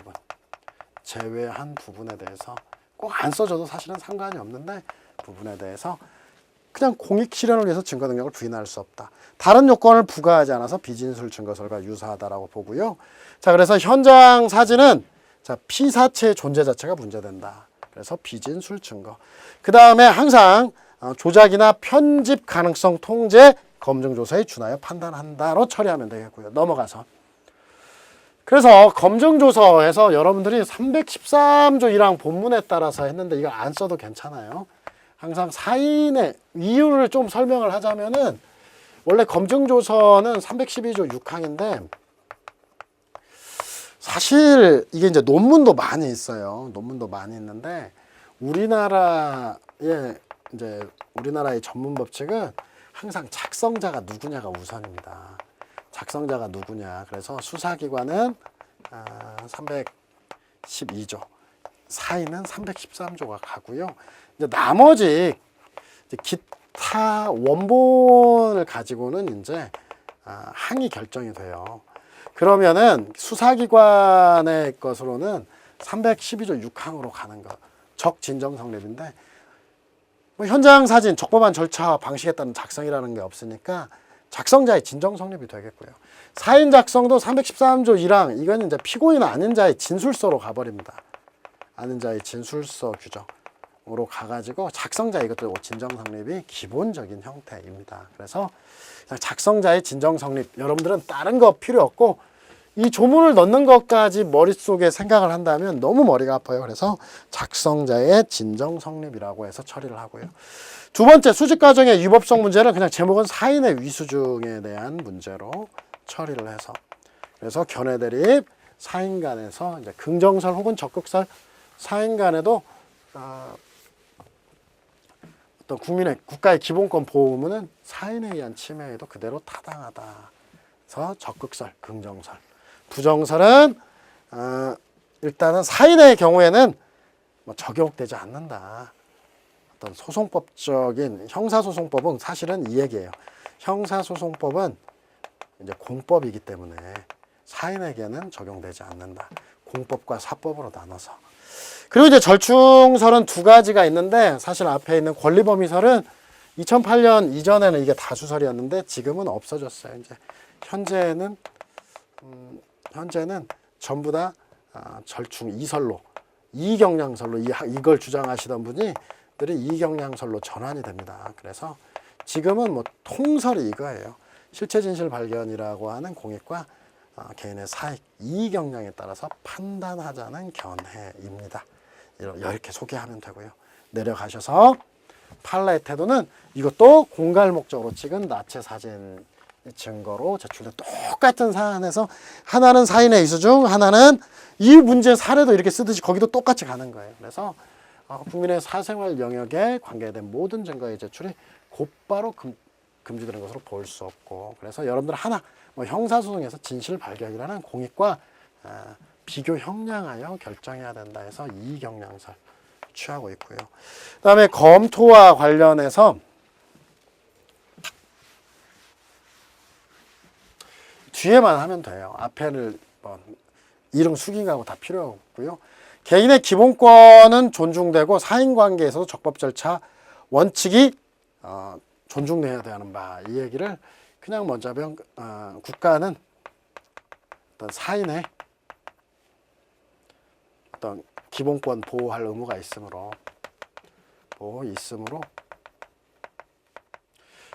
부분에 대해서 꼭 안 써줘도 사실은 상관이 없는데 부분에 대해서 그냥 공익 실현을 위해서 증거 능력을 부인할 수 없다. 다른 요건을 부과하지 않아서 비진술 증거설과 유사하다라고 보고요. 자, 그래서 현장 사진은 자, 피사체의 존재 자체가 문제된다. 그래서 비진술 증거. 그 다음에 항상 조작이나 편집 가능성 통제 검증 조사에 준하여 판단한다로 처리하면 되겠고요. 넘어가서. 그래서 검증조서에서 여러분들이 313조 1항 본문에 따라서 했는데 이거 안 써도 괜찮아요. 항상 사인의 이유를 좀 설명을 하자면은 원래 검증조서는 312조 6항인데 사실 이게 이제 논문도 많이 있어요. 논문도 많이 있는데 우리나라의 전문 법칙은 항상 작성자가 누구냐가 우선입니다. 작성자가 누구냐. 그래서 수사기관은 312조, 사인은 313조가 가고요. 이제 나머지 기타 원본을 가지고는 이제 항이 결정이 돼요. 그러면은 수사기관의 것으로는 312조 6항으로 가는 거. 적진정 성립인데 뭐 현장 사진, 적법한 절차, 방식에 따른 작성이라는 게 없으니까 작성자의 진정 성립이 되겠고요. 사인 작성도 313조 1항 이건 이제 피고인 아닌 자의 진술서로 가버립니다. 아닌 자의 진술서 규정으로 가가지고 작성자 이것도 진정 성립이 기본적인 형태입니다. 그래서 작성자의 진정 성립 여러분들은 다른 거 필요 없고 이 조문을 넣는 것까지 머릿속에 생각을 한다면 너무 머리가 아파요. 그래서 작성자의 진정 성립이라고 해서 처리를 하고요. 두 번째 수집 과정의 위법성 문제는 그냥 제목은 사인의 위수중에 대한 문제로 처리를 해서 그래서 견해 대립 사인 간에서 이제 긍정설 혹은 적극설 사인 간에도 어떤 국가의 기본권 보호 의무는 사인에 의한 침해에도 그대로 타당하다. 그래서 적극설, 긍정설, 부정설은 일단은 사인의 경우에는 뭐 적용되지 않는다. 어떤 소송법적인 형사소송법은 사실은 이 얘기예요. 형사소송법은 이제 공법이기 때문에 사인에게는 적용되지 않는다. 공법과 사법으로 나눠서. 그리고 이제 절충설은 두 가지가 있는데 사실 앞에 있는 권리범위설은 2008년 이전에는 이게 다수설이었는데 지금은 없어졌어요. 이제 현재는 전부 다 절충 이설로 이경량설로 이걸 주장하시던 분들이 이경량설로 전환이 됩니다. 그래서 지금은 뭐 통설이 이거예요. 실체 진실 발견이라고 하는 공익과 개인의 사익 이경량에 따라서 판단하자는 견해입니다. 이렇게 소개하면 되고요. 내려가셔서 판례 태도는 이것도 공갈 목적으로 찍은 나체 사진 증거로 제출된 똑같은 사안에서 하나는 사인의 위수중 하나는 이 문제 사례도 이렇게 쓰듯이 거기도 똑같이 가는 거예요. 그래서 국민의 사생활 영역에 관계된 모든 증거의 제출이 곧바로 금지되는 것으로 볼 수 없고 그래서 여러분들 하나 뭐 형사소송에서 진실 발견이라는 공익과 비교 형량하여 결정해야 된다 해서 이경량설 취하고 있고요. 그 다음에 검토와 관련해서 뒤에만 하면 돼요. 앞에를 뭐 이름 숙인하고 다 필요 없고요. 개인의 기본권은 존중되고 사인관계에서도 적법 절차 원칙이 존중돼야 되는 바 이 얘기를 그냥 먼저 하면 국가는 어떤 사인의 어떤 기본권 보호할 의무가 있으므로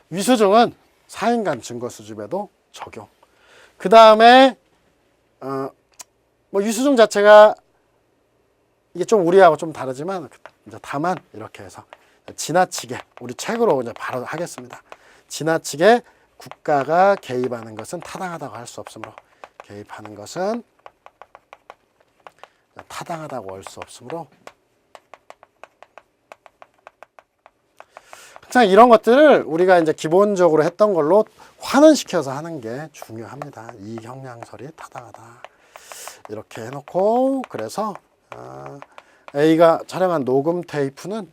위수증은 사인 간 증거 수집에도 적용. 그 다음에 뭐 위수증 자체가 이게 좀 우리하고 좀 다르지만 이제 다만 이렇게 해서 지나치게 우리 책으로 이제 바로 하겠습니다. 지나치게 국가가 개입하는 것은 타당하다고 할 수 없으므로 개입하는 것은 타당하다고 할 수 없으므로 항상 이런 것들을 우리가 이제 기본적으로 했던 걸로 환원시켜서 하는 게 중요합니다. 이 형량설이 타당하다. 이렇게 해놓고 그래서 A가 촬영한 녹음 테이프는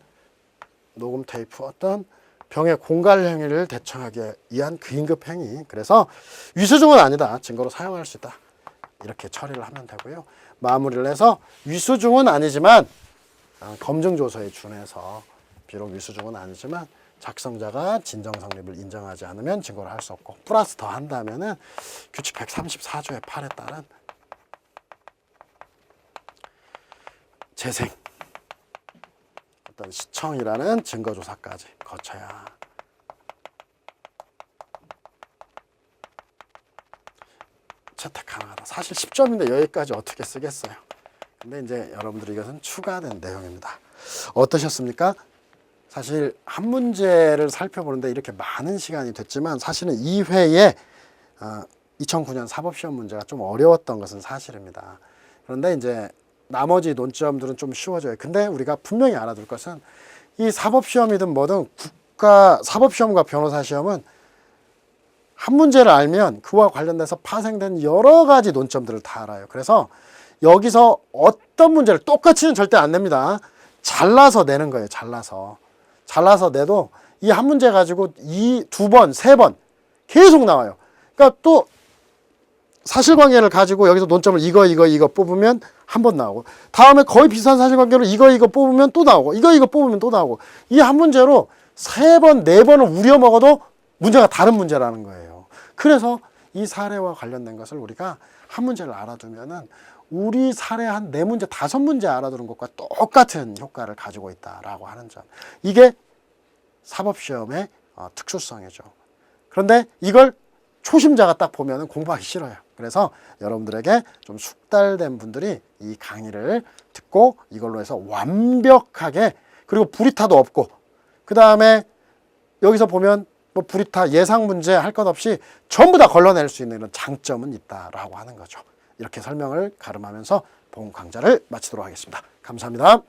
어떤 병의 공갈 행위를 대처하기 위한 긴급 행위. 그래서 위수중은 아니다. 증거로 사용할 수 있다. 이렇게 처리를 하면 되고요. 마무리를 해서 위수중은 아니지만 검증조서에 준해서 비록 위수중은 아니지만 작성자가 진정 성립을 인정하지 않으면 증거를 할 수 없고 플러스 더 한다면은 규칙 134조의 8에 따른 재생 어떤 시청이라는 증거조사까지 거쳐야 채택 가능하다. 사실 10점인데 여기까지 어떻게 쓰겠어요. 근데 이제 여러분들이 이것은 추가된 내용입니다. 어떠셨습니까? 사실 한 문제를 살펴보는데 이렇게 많은 시간이 됐지만 사실은 이 회에 2009년 사법시험 문제가 좀 어려웠던 것은 사실입니다. 그런데 이제 나머지 논점들은 좀 쉬워져요. 근데 우리가 분명히 알아둘 것은 이 사법시험이든 뭐든 국가 사법시험과 변호사시험은 한 문제를 알면 그와 관련돼서 파생된 여러 가지 논점들을 다 알아요. 그래서 여기서 어떤 문제를 똑같이는 절대 안 냅니다. 잘라서 내는 거예요. 잘라서 내도 이 한 문제 가지고 두 번, 세 번 계속 나와요. 그러니까 또 사실관계를 가지고 여기서 논점을 이거 뽑으면 한 번 나오고 다음에 거의 비슷한 사실관계로 이거 뽑으면 또 나오고 이거 뽑으면 또 나오고 이 한 문제로 세 번, 네 번을 우려먹어도 문제가 다른 문제라는 거예요. 그래서 이 사례와 관련된 것을 우리가 한 문제를 알아두면은 우리 사례 한 4문제, 5문제 알아두는 것과 똑같은 효과를 가지고 있다라고 하는 점. 이게 사법시험의 특수성이죠. 그런데 이걸 초심자가 딱 보면 공부하기 싫어요. 그래서 여러분들에게 좀 숙달된 분들이 이 강의를 듣고 이걸로 해서 완벽하게 그리고 불이타도 없고 그 다음에 여기서 보면 뭐 불이타 예상 문제 할 것 없이 전부 다 걸러낼 수 있는 이런 장점은 있다라고 하는 거죠. 이렇게 설명을 가름하면서 본 강좌를 마치도록 하겠습니다. 감사합니다.